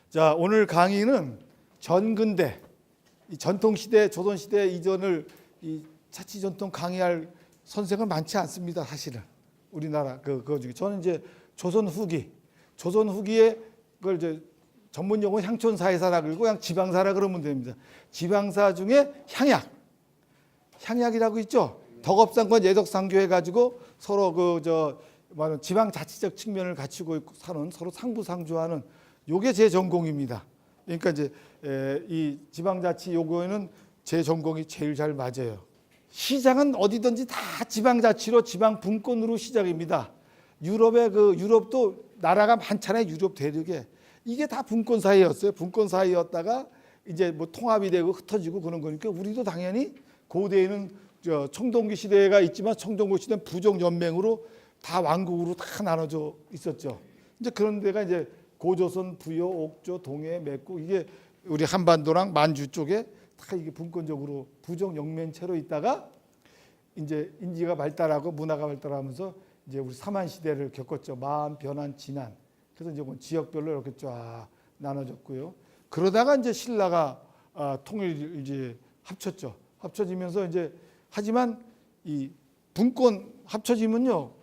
자, 오늘 강의는 전근대, 이 전통시대, 조선시대 이전을 이 자치전통 강의할 선생은 많지 않습니다. 사실은 우리나라 그거 중에 저는 이제 조선 후기에 그걸 이제 전문 용어 향촌사회사라 그러고 그냥 지방사라 그러면 됩니다. 지방사 중에 향약이라고 있죠. 덕업상권 예덕상교 해가지고 서로 지방자치적 측면을 갖추고 있고 사는 서로 상부상조하는 요게 제 전공입니다. 그러니까 이제 이 지방자치 요거에는 제 전공이 제일 잘 맞아요. 시작은 어디든지 다 지방자치로 지방분권으로 시작입니다. 유럽도 나라가 많잖아요. 유럽 대륙에 이게 다 분권 사회였어요. 분권 사회였다가 이제 뭐 통합이 되고 흩어지고 그런 거니까 우리도 당연히 고대에는 청동기 시대가 있지만 청동기 시대는 부족연맹으로 다 왕국으로 다 나눠져 있었죠. 이제 그런 데가 이제 고조선, 부여, 옥조, 동해, 맥구 이게 우리 한반도랑 만주 쪽에 다 이게 분권적으로 부족연맹체로 있다가 이제 인지가 발달하고 문화가 발달하면서 이제 우리 삼한 시대를 겪었죠. 만, 변한, 진한. 그래서 이제 지역별로 이렇게 쫙 나눠졌고요. 그러다가 이제 신라가 통일 이제 합쳤죠. 합쳐지면서 이제 하지만 이 분권 합쳐지면요.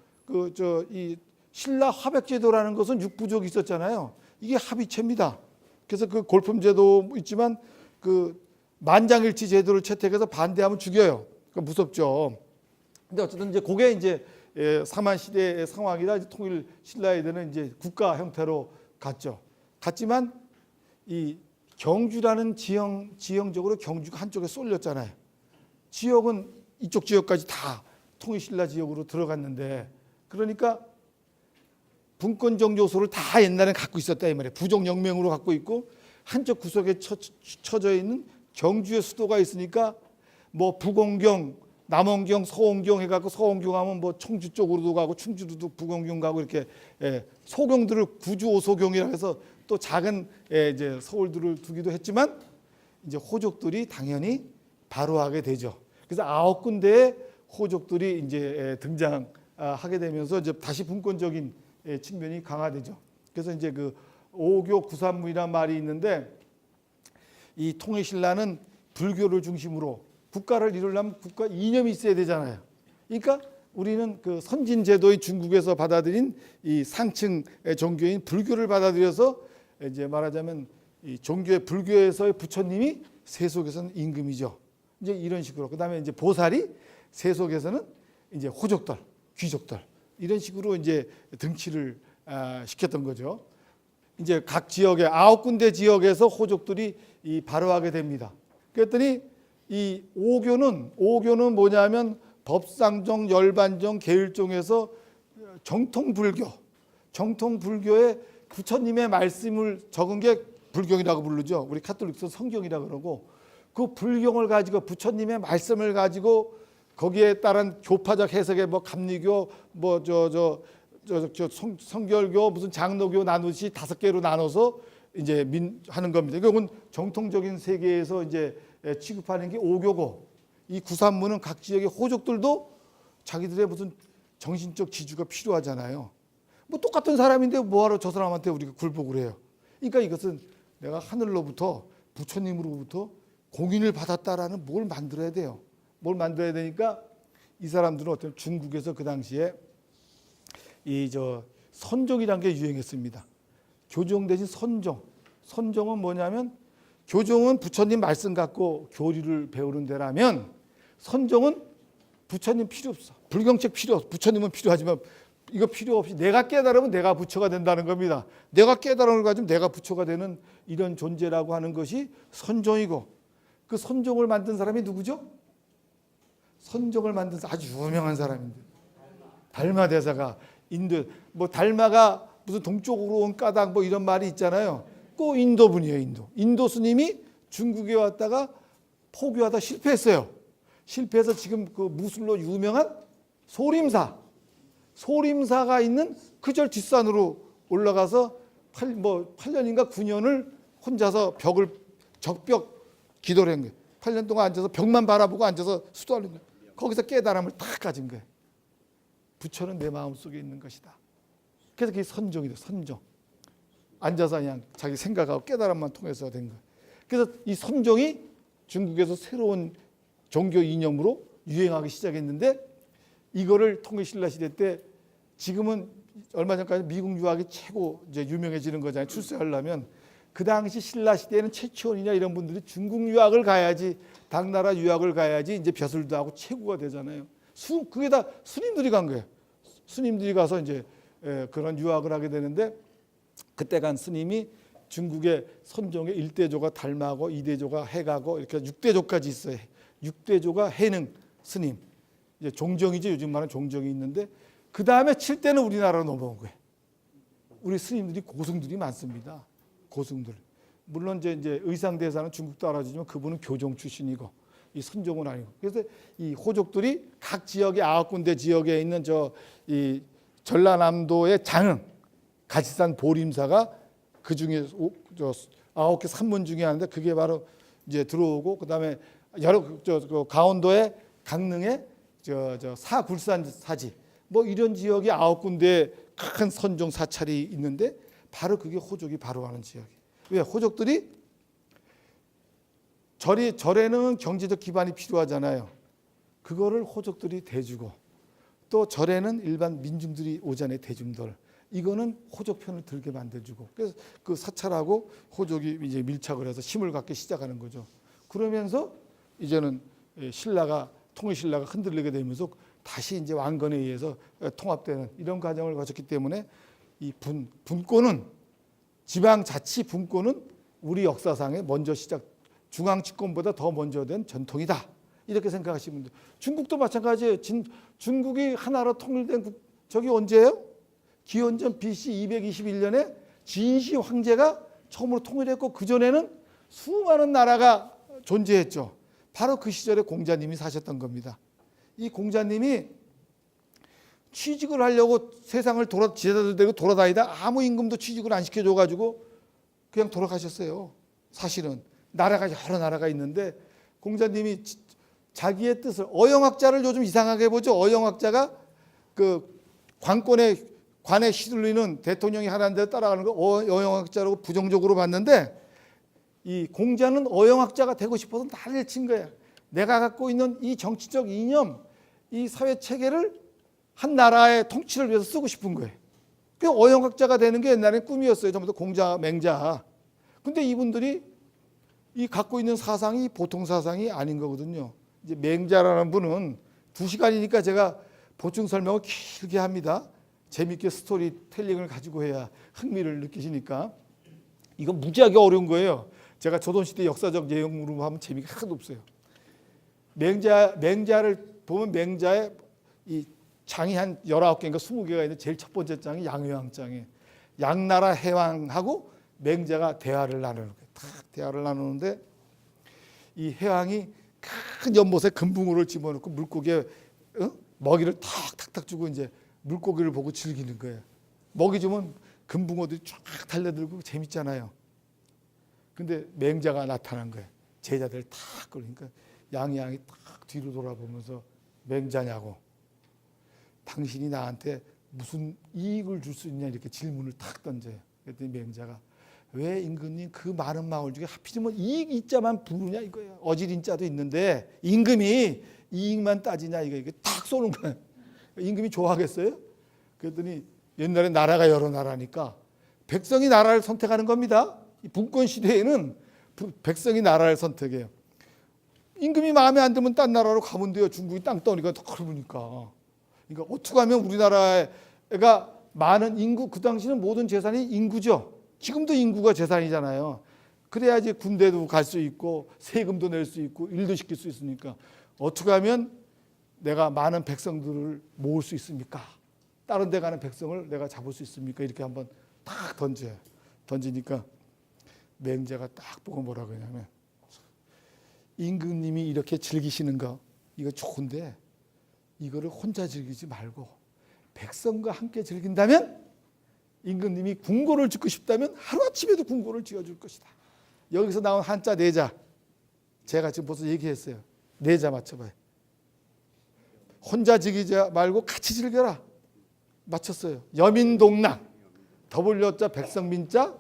이 신라 화백제도라는 것은 육부족이 있었잖아요. 이게 합의체입니다. 그래서 그 골품제도 있지만 그 만장일치 제도를 채택해서 반대하면 죽여요. 그 무섭죠. 근데 어쨌든 이제 그게 이제 삼한 시대의 상황이라 통일 신라에 되는 이제 국가 형태로 갔죠. 갔지만 이 경주라는 지형적으로 경주가 한쪽에 쏠렸잖아요. 지역은 이쪽 지역까지 다 통일 신라 지역으로 들어갔는데 그러니까 분권적 요소를 다 옛날에 갖고 있었다 이 말이에요. 부족연맹으로 갖고 있고 한쪽 구석에 쳐져 있는 경주의 수도가 있으니까 뭐 부공경, 남원경, 서원경 해갖고 서원경 하면 뭐 청주 쪽으로도 가고 충주로도 부공경 가고 이렇게 소경들을 구주오소경이라 해서 또 작은 이제 서울들을 두기도 했지만 이제 호족들이 당연히 바로하게 되죠. 그래서 9군데의 호족들이 이제 등장하게 되면서 이제 다시 분권적인 측면이 강화되죠. 그래서 이제 그 오교 구산무이라는 말이 있는데 이 통일신라는 불교를 중심으로 국가를 이루려면 국가 이념이 있어야 되잖아요. 그러니까 우리는 그 선진 제도의 중국에서 받아들인 이 상층 종교인 불교를 받아들여서 이제 말하자면 이 종교의 불교에서의 부처님이 세속에서는 임금이죠. 이제 이런 식으로 그다음에 이제 보살이 세속에서는 이제 호족들, 귀족들 이런 식으로 이제 등치를 시켰던 거죠. 이제 각 지역에 9군데 지역에서 호족들이 이 발효하게 됩니다. 그랬더니 이 오교는 뭐냐면 법상종, 열반종, 계율종에서 정통불교의 부처님의 말씀을 적은 게 불경이라고 부르죠. 우리 카톨릭에서 성경이라고 그러고 그 불경을 가지고 부처님의 말씀을 가지고 거기에 따른 교파적 해석의 뭐 감리교, 뭐 성결교, 무슨 장로교 나누시 5개로 나눠서 이제 하는 겁니다. 이건 정통적인 세계에서 이제 취급하는 게 오교고 이 구산무는 각 지역의 호족들도 자기들의 무슨 정신적 지주가 필요하잖아요. 뭐 똑같은 사람인데 뭐하러 저 사람한테 우리가 굴복을 해요. 그러니까 이것은 내가 하늘로부터 부처님으로부터 공인을 받았다라는 뭘 만들어야 돼요. 뭘 만들어야 되니까 이 사람들은 어떤 중국에서 그 당시에 선종이라는 게 유행했습니다. 교종 대신 선종. 선종은 뭐냐면 교종은 부처님 말씀 갖고 교리를 배우는 데라면 선종은 부처님 필요 없어. 불경책 필요 없어. 부처님은 필요하지만 이거 필요 없이 내가 깨달으면 내가 부처가 된다는 겁니다. 내가 깨달음을 가지면 내가 부처가 되는 이런 존재라고 하는 것이 선종이고 그 선종을 만든 사람이 누구죠? 선종을 만든 아주 유명한 사람인데 달마 대사가 인도 뭐 달마가 무슨 동쪽으로 온 까닭 뭐 이런 말이 있잖아요. 꼭 인도 분이에요. 인도 스님이 중국에 왔다가 포교하다 실패했어요. 실패해서 지금 그 무술로 유명한 소림사가 있는 그절 뒷산으로 올라가서 8년인가 9년을 혼자서 적벽 기도를 한 거예요. 8년 동안 앉아서 벽만 바라보고 앉아서 수도하는 거예요. 거기서 깨달음을 딱 가진 거예요. 부처는 내 마음속에 있는 것이다. 그래서 그게 선종이다. 선종. 앉아서 그냥 자기 생각하고 깨달음만 통해서 된 거예요. 그래서 이 선종이 중국에서 새로운 종교 이념으로 유행하기 시작했는데 이거를 통일신라 시대 때 지금은 얼마 전까지 미국 유학이 최고 이제 유명해지는 거잖아요. 출세하려면 그 당시 신라 시대에는 최치원이냐 이런 분들이 중국 유학을 가야지 당나라 유학을 가야지 이제 벼슬도 하고 최고가 되잖아요. 그게 다 스님들이 간 거예요. 스님들이 가서 이제 그런 유학을 하게 되는데 그때 간 스님이 중국의 선종의 1대조가 달마고 2대조가 해가고 이렇게 6대조까지 있어요. 6대조가 해능 스님. 이제 종정이지 요즘 말하는 종정이 있는데 그 다음에 7대는 우리나라로 넘어온 거예요. 우리 스님들이 고승들이 많습니다. 고승들. 물론 이제 의상대사는 중국도 알아주지만 그분은 교종 출신이고 이 선종은 아니고. 그래서 이 호족들이 각 지역의 9군데 지역에 있는 이 전라남도의 장흥 가시산 보림사가 그 중에 9개 산문 중에 하나인데 그게 바로 이제 들어오고 그다음에 여러 강원도의 강릉의 사굴산 사지 뭐 이런 지역에 9군데 큰 선종 사찰이 있는데 바로 그게 호족이 바로 하는 지역이에요. 왜? 호족들이 절에는 경제적 기반이 필요하잖아요. 그거를 호족들이 대주고 또 절에는 일반 민중들이 오잖아요. 대중들. 이거는 호족 편을 들게 만들어주고 그래서 그 사찰하고 호족이 이제 밀착을 해서 힘을 갖기 시작하는 거죠. 그러면서 이제는 통일신라가 흔들리게 되면서 다시 이제 왕건에 의해서 통합되는 이런 과정을 거쳤기 때문에 이 분권은 지방자치 분권은 우리 역사상에 먼저 중앙집권보다 더 먼저 된 전통이다. 이렇게 생각하시면 돼요. 중국도 마찬가지예요. 중국이 하나로 통일된 저기 언제예요? 기원전 BC 221년에 진시 황제가 처음으로 통일했고 그전에는 수많은 나라가 존재했죠. 바로 그 시절에 공자님이 사셨던 겁니다. 이 공자님이 취직을 하려고 세상을 제자들 데리고 돌아다니다 아무 임금도 취직을 안 시켜줘가지고 그냥 돌아가셨어요. 사실은 나라가 여러 나라가 있는데 공자님이 자기의 뜻을 어영학자를 요즘 이상하게 보죠. 어영학자가 그 관에 휘둘리는 대통령이 하라는 대로 따라가는 거 어영학자라고 부정적으로 봤는데 이 공자는 어영학자가 되고 싶어서 난리를 친 거예요. 내가 갖고 있는 이 정치적 이념, 이 사회 체계를 한 나라의 통치를 위해서 쓰고 싶은 거예요. 그 어영학자가 되는 게 옛날에 꿈이었어요. 전부 다 공자, 맹자. 근데 이분들이 이 갖고 있는 사상이 보통 사상이 아닌 거거든요. 이제 맹자라는 분은 2시간이니까 제가 보충 설명을 길게 합니다. 재밌게 스토리텔링을 가지고 해야 흥미를 느끼시니까. 이건 무지하게 어려운 거예요. 제가 조선시대 역사적 내용으로 하면 재미가 하나도 없어요. 맹자를 보면 맹자의 이 장이 한 19개인가 20개가 있는데 제일 첫 번째 장이 양해왕장이에요. 양나라 해왕하고 맹자가 대화를 나누는 거예요. 탁 대화를 나누는데 이 해왕이 큰 연못에 금붕어를 집어넣고 물고기에 먹이를 탁탁탁 주고 이제 물고기를 보고 즐기는 거예요. 먹이 주면 금붕어들이 쫙 달려들고 재밌잖아요. 근데 맹자가 나타난 거예요. 제자들 탁 그러니까 양이 딱 뒤로 돌아보면서 맹자냐고 당신이 나한테 무슨 이익을 줄 수 있냐 이렇게 질문을 탁 던져요. 그랬더니 맹자가 왜 임금님 그 많은 마을 중에 하필이면 이익 이자만 부르냐 이거예요. 어지린자도 있는데 임금이 이익만 따지냐 이거 탁 쏘는 거예요. 임금이 좋아하겠어요? 그랬더니 옛날에 나라가 여러 나라니까 백성이 나라를 선택하는 겁니다. 이 분권 시대에는 백성이 나라를 선택해요. 임금이 마음에 안 들면 딴 나라로 가면 돼요. 중국이 땅 떠니까 그러니까. 그러니까 어떻게 하면 우리나라가 많은 인구, 그 당시는 모든 재산이 인구죠. 지금도 인구가 재산이잖아요. 그래야지 군대도 갈 수 있고 세금도 낼 수 있고 일도 시킬 수 있으니까 어떻게 하면 내가 많은 백성들을 모을 수 있습니까? 다른 데 가는 백성을 내가 잡을 수 있습니까? 이렇게 한번 딱 던져요. 던지니까 맹자가 딱 보고 뭐라고 하냐면 임금님이 이렇게 즐기시는 거 이거 좋은데 이거를 혼자 즐기지 말고 백성과 함께 즐긴다면 임금님이 궁궐을 짓고 싶다면 하루아침에도 궁궐을 지어줄 것이다. 여기서 나온 한자 네자 제가 지금 벌써 얘기했어요. 네자 맞춰봐요. 혼자 즐기지 말고 같이 즐겨라. 맞췄어요. 여민동락 더블여자 백성민자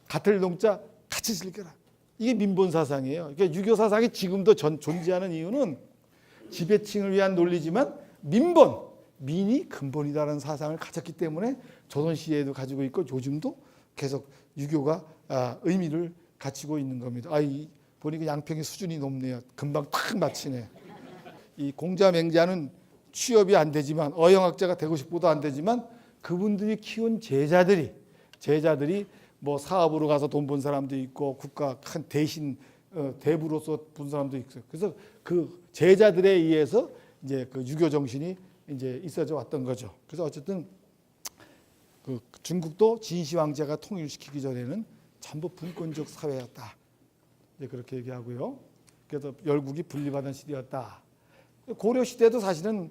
같을 농자 같이 즐겨라. 이게 민본 사상이에요. 그러니까 유교 사상이 지금도 존재하는 이유는 지배층을 위한 논리지만 민이 근본이다라는 사상을 가졌기 때문에 조선시대에도 가지고 있고 요즘도 계속 유교가 의미를 갖추고 있는 겁니다. 보니까 양평의 수준이 높네요. 금방 탁 맞히네. 이 공자맹자는 취업이 안 되지만 어영학자가 되고 싶어도 안 되지만 그분들이 키운 제자들이 뭐 사업으로 가서 돈 번 사람도 있고 국가 큰 대부로서 본 사람도 있어요. 그래서 그 제자들에 의해서 이제 그 유교 정신이 이제 있어져 왔던 거죠. 그래서 어쨌든 그 중국도 진시 황제가 통일시키기 전에는 전부 분권적 사회였다. 이제 그렇게 얘기하고요. 그래서 열국이 분리받은 시대였다. 고려 시대도 사실은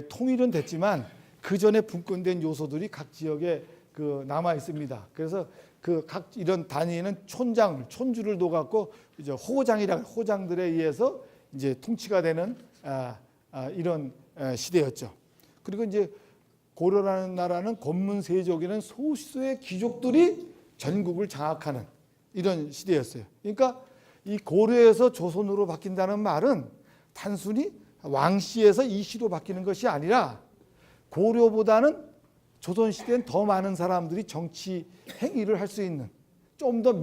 통일은 됐지만 그 전에 분권된 요소들이 각 지역에 그 남아 있습니다. 그래서 그 각 이런 단위에는 촌주를 둬갖고 이제 호장들에 의해서 이제 통치가 되는 이런 시대였죠. 그리고 이제 고려라는 나라는 권문세족이라는 소수의 귀족들이 전국을 장악하는 이런 시대였어요. 그러니까 이 고려에서 조선으로 바뀐다는 말은 단순히 왕씨에서 이씨로 바뀌는 것이 아니라 고려보다는 조선시대엔 더 많은 사람들이 정치 행위를 할 수 있는 좀 더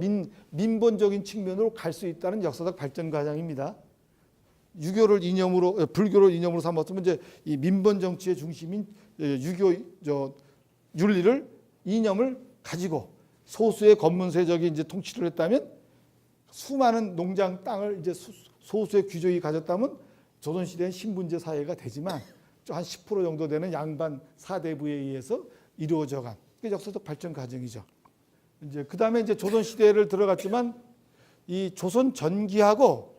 민본적인 측면으로 갈 수 있다는 역사적 발전 과정입니다. 불교를 이념으로 삼았으면 이제 이 민본 정치의 중심인 유교 윤리를 이념을 가지고 소수의 권문세적이 이제 통치를 했다면 수많은 농장 땅을 이제 소수의 귀족이 가졌다면 조선시대는 신분제 사회가 되지만 한 10% 정도 되는 양반 사대부에 의해서 이루어져간 역사적 발전 과정이죠. 이제 그 다음에 이제 조선 시대를 들어갔지만 이 조선 전기하고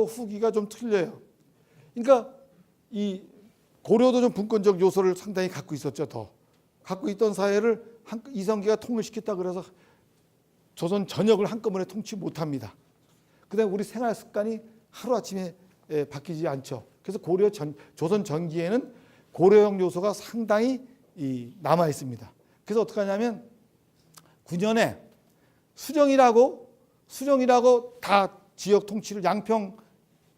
후기가 좀 틀려요. 그러니까 이 고려도 좀 분권적 요소를 상당히 갖고 있었죠. 더 갖고 있던 사회를 이성계가 통일시켰다 그래서 조선 전역을 한꺼번에 통치 못합니다. 그다음에 우리 생활 습관이 하루아침에 바뀌지 않죠. 그래서 조선 전기에는 고려형 요소가 상당히 남아 있습니다. 그래서 어떻게 하냐면 9년에 수령이라고 다 지역 통치를 양평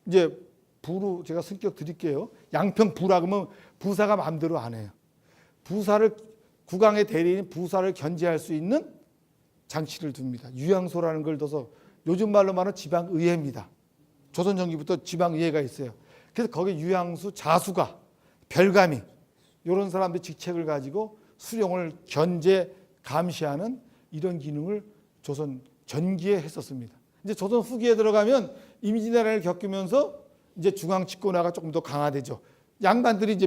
이제 부로 제가 승격 드릴게요. 양평 부라 그러면 부사가 마음대로 안 해요. 국왕의 대리인 부사를 견제할 수 있는 장치를 둡니다. 유양소라는 걸 둬서 요즘 말로 말하는 지방의회입니다. 조선 전기부터 지방의회가 있어요. 그래서 거기 유양수, 자수가, 별감이 이런 사람들의 직책을 가지고 수령을 견제, 감시하는 이런 기능을 조선 전기에 했었습니다. 이제 조선 후기에 들어가면 임진왜란을 겪으면서 이제 중앙 집권화가 조금 더 강화되죠. 양반들이 이제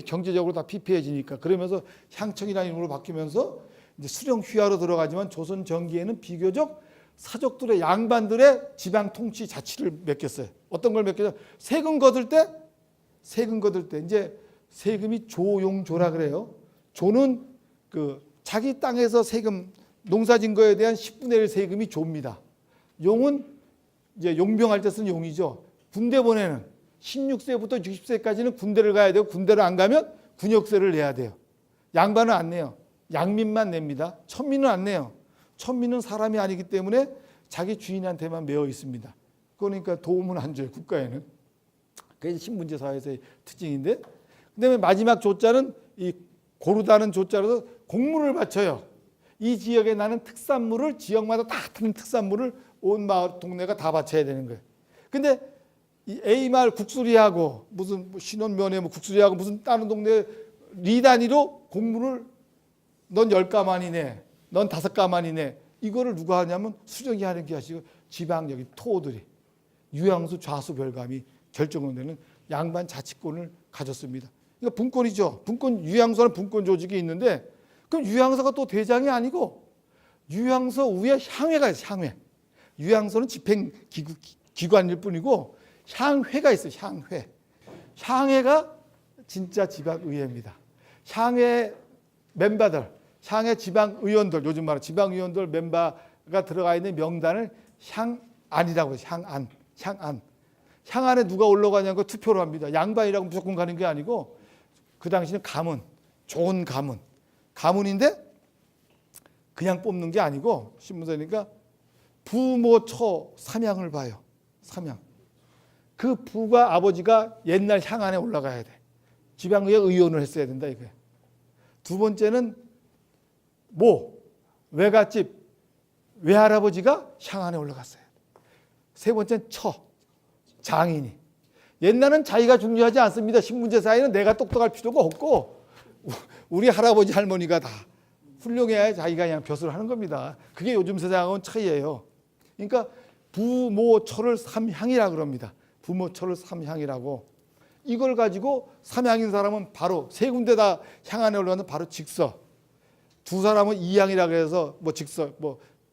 경제적으로 다 피폐해지니까 그러면서 향청이라는 이름으로 바뀌면서 이제 수령 휘하로 들어가지만 조선 전기에는 비교적 사족들의 양반들의 지방 통치 자치를 맡겼어요. 어떤 걸 맡겼죠? 세금 거둘 때 이제 세금이 조용조라 그래요. 조는 그 자기 땅에서 세금 농사진 거에 대한 10분의 1 세금이 조입니다. 용은 이제 용병할 때 쓰는 용이죠. 군대 보내는 16세부터 60세까지는 군대를 가야 되고 군대를 안 가면 군역세를 내야 돼요. 양반은 안 내요. 양민만 냅니다. 천민은 안 내요. 천민은 사람이 아니기 때문에 자기 주인한테만 매여 있습니다. 그러니까 도움은 안 줘요. 국가에는. 그게 신분제 사회에서의 특징인데 그다음에 마지막 조자는 이 고르다는 조자로서 공물을 바쳐요. 이 지역에 나는 특산물을 지역마다 다 다른 특산물을 온 마을 동네가 다 바쳐야 되는 거예요. 근데 이 A 마을 국수리하고 무슨 신원면에 국수리하고 무슨 다른 동네 리 단위로 공물을 넌 10가만이네. 넌 5가만이네. 이거를 누가 하냐면 수령이 하는 게 아니고 지방 여기 토들이 유양수 좌수 별감이 결정을 내는 양반 자치권을 가졌습니다. 그러니까 분권이죠. 유양서는 분권 조직이 있는데 그럼 유양서가 또 대장이 아니고 유양서 위에 향회가 있어요. 향회. 유양서는 집행기관일 뿐이고 향회가 있어요. 향회가 진짜 지방의회입니다. 향회 멤버들, 향회 지방의원들, 요즘 말하는 지방의원들 멤버가 들어가 있는 명단을 향안이라고 해요. 향안에 누가 올라가냐는 거 투표로 합니다. 양반이라고 무조건 가는 게 아니고 그 당시는 가문, 좋은 가문인데 그냥 뽑는 게 아니고 신문사니까 부모처 삼향을 봐요. 삼향. 그 부가 아버지가 옛날 향안에 올라가야 돼. 지방의회 의원을 했어야 된다 이거예요. 두 번째는 외갓집 외할아버지가 향안에 올라갔어요. 세 번째는 장인이. 옛날은 자기가 중요하지 않습니다. 신문제 사회는 내가 똑똑할 필요가 없고 우리 할아버지 할머니가 다 훌륭해야 자기가 그냥 벼슬을 하는 겁니다. 그게 요즘 세상하고는 차이예요. 그러니까 부모처를 삼향이라 그럽니다. 부모처를 삼향이라고. 이걸 가지고 삼향인 사람은 바로 세 군데 다 향안에 올라가는 바로 직서. 두 사람은 이향이라 그래서 직서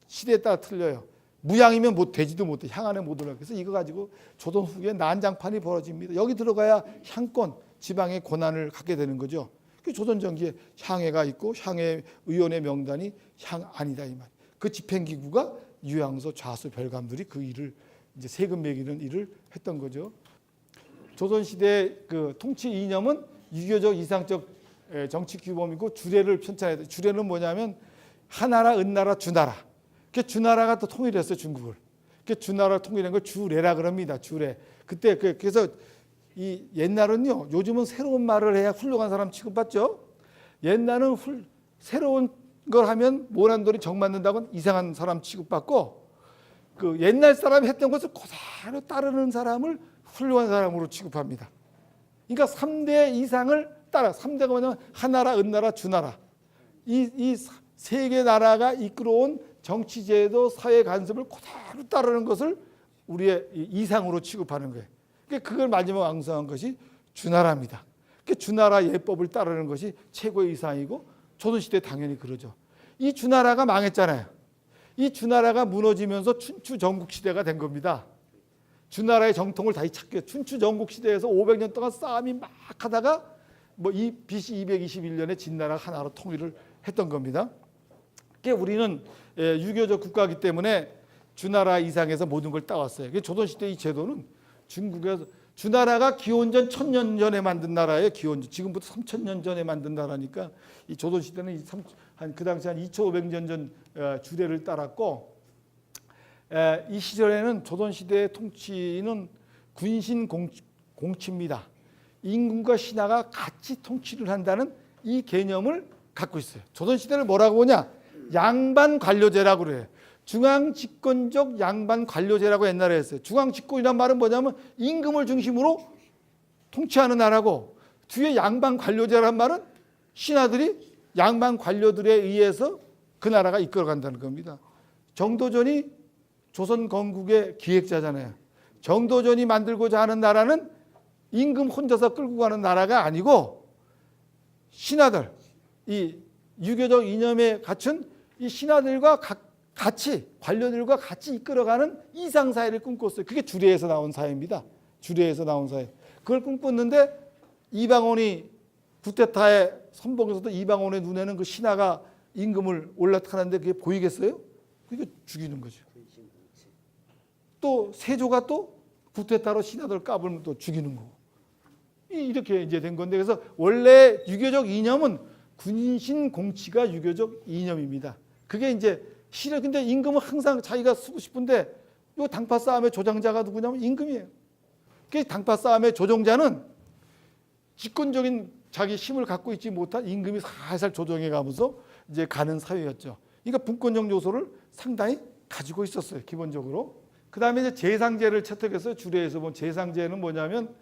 시대에 따라 틀려요. 무향이면 되지도 못해. 향안에 못 올라가. 그래서 이거 가지고 조선 후기에 난장판이 벌어집니다. 여기 들어가야 향권, 지방의 권한을 갖게 되는 거죠. 조선 전기에 향회가 있고 향회 의원의 명단이 향안이다 이 말. 그 집행기구가 유양서, 좌수, 별감들이 그 일을 이제 세금 매기는 일을 했던 거죠. 조선 시대 그 통치 이념은 유교적 이상적 정치 규범이고 주례를 편찬해야 돼. 주례는 뭐냐면 하나라, 은나라, 주나라. 그 주나라가 또 통일했어요 중국을. 그 주나라 통일한 걸 주례라 그럽니다. 주례. 그때 그래서 이 옛날은요. 요즘은 새로운 말을 해야 훌륭한 사람 취급받죠. 옛날은 새로운 걸 하면 모난돌이 정 맞는다고는 이상한 사람 취급받고 그 옛날 사람이 했던 것을 그대로 따르는 사람을 훌륭한 사람으로 취급합니다. 그러니까 3대 이상을 따라 3대가 뭐냐면 하나라, 은나라, 주나라. 이 세 개 나라가 이끌어온 정치제도, 사회 간섭을 그대로 따르는 것을 우리의 이상으로 취급하는 거예요. 그걸 마지막 앙성한 것이 주나라입니다. 주나라 예법을 따르는 것이 최고의 이상이고 조선시대 당연히 그러죠. 이 주나라가 망했잖아요. 이 주나라가 무너지면서 춘추 전국시대가 된 겁니다. 주나라의 정통을 다시 찾게 춘추 전국시대에서 500년 동안 싸움이 막 하다가 이 BC 221년에 진나라가 하나로 통일을 했던 겁니다. 우리는 유교적 국가이기 때문에 주나라 이상에서 모든 걸 따왔어요. 조선시대 이 제도는 중국에서 주나라가 기원전 1000년 전에 만든 나라예요. 기원전 지금부터 3000년 전에 만든 나라니까 이 조선시대는 그 당시 한 2500년 전 주례를 따랐고 이 시절에는 조선시대의 통치는 군신 공치입니다. 임금과 신하가 같이 통치를 한다는 이 개념을 갖고 있어요. 조선시대를 뭐라고 보냐? 양반 관료제라고 그래요. 중앙집권적 양반 관료제라고 옛날에 했어요. 중앙집권이란 말은 뭐냐면 임금을 중심으로 통치하는 나라고 뒤에 양반 관료제란 말은 신하들이 양반 관료들에 의해서 그 나라가 이끌어간다는 겁니다. 정도전이 조선 건국의 기획자잖아요. 정도전이 만들고자 하는 나라는 임금 혼자서 끌고 가는 나라가 아니고 신하들, 이 유교적 이념에 갖춘 이 신하들과 같이 관료들과 같이 이끌어가는 이상사회를 꿈꿨어요. 그게 주례에서 나온 사회입니다. 주례에서 나온 사회. 그걸 꿈꿨는데 이방원이 구테타에 선봉에서도 이방원의 눈에는 그 신하가 임금을 올라타는데 그게 보이겠어요? 그게 죽이는 거죠. 또 세조가 또 구테타로 신하들 까불면 또 죽이는 거고. 이렇게 이제 된 건데 그래서 원래 유교적 이념은 군신 공치가 유교적 이념입니다. 그게 이제 실은 근데 임금은 항상 자기가 쓰고 싶은데 요 당파 싸움의 조장자가 누구냐면 임금이에요. 그 당파 싸움의 조종자는 집권적인 자기 힘을 갖고 있지 못한 임금이 살살 조정해 가면서 이제 가는 사회였죠. 그러니까 분권적 요소를 상당히 가지고 있었어요. 기본적으로. 그다음에 이제 재상제를 채택해서 주례에서 본 재상제는 뭐냐면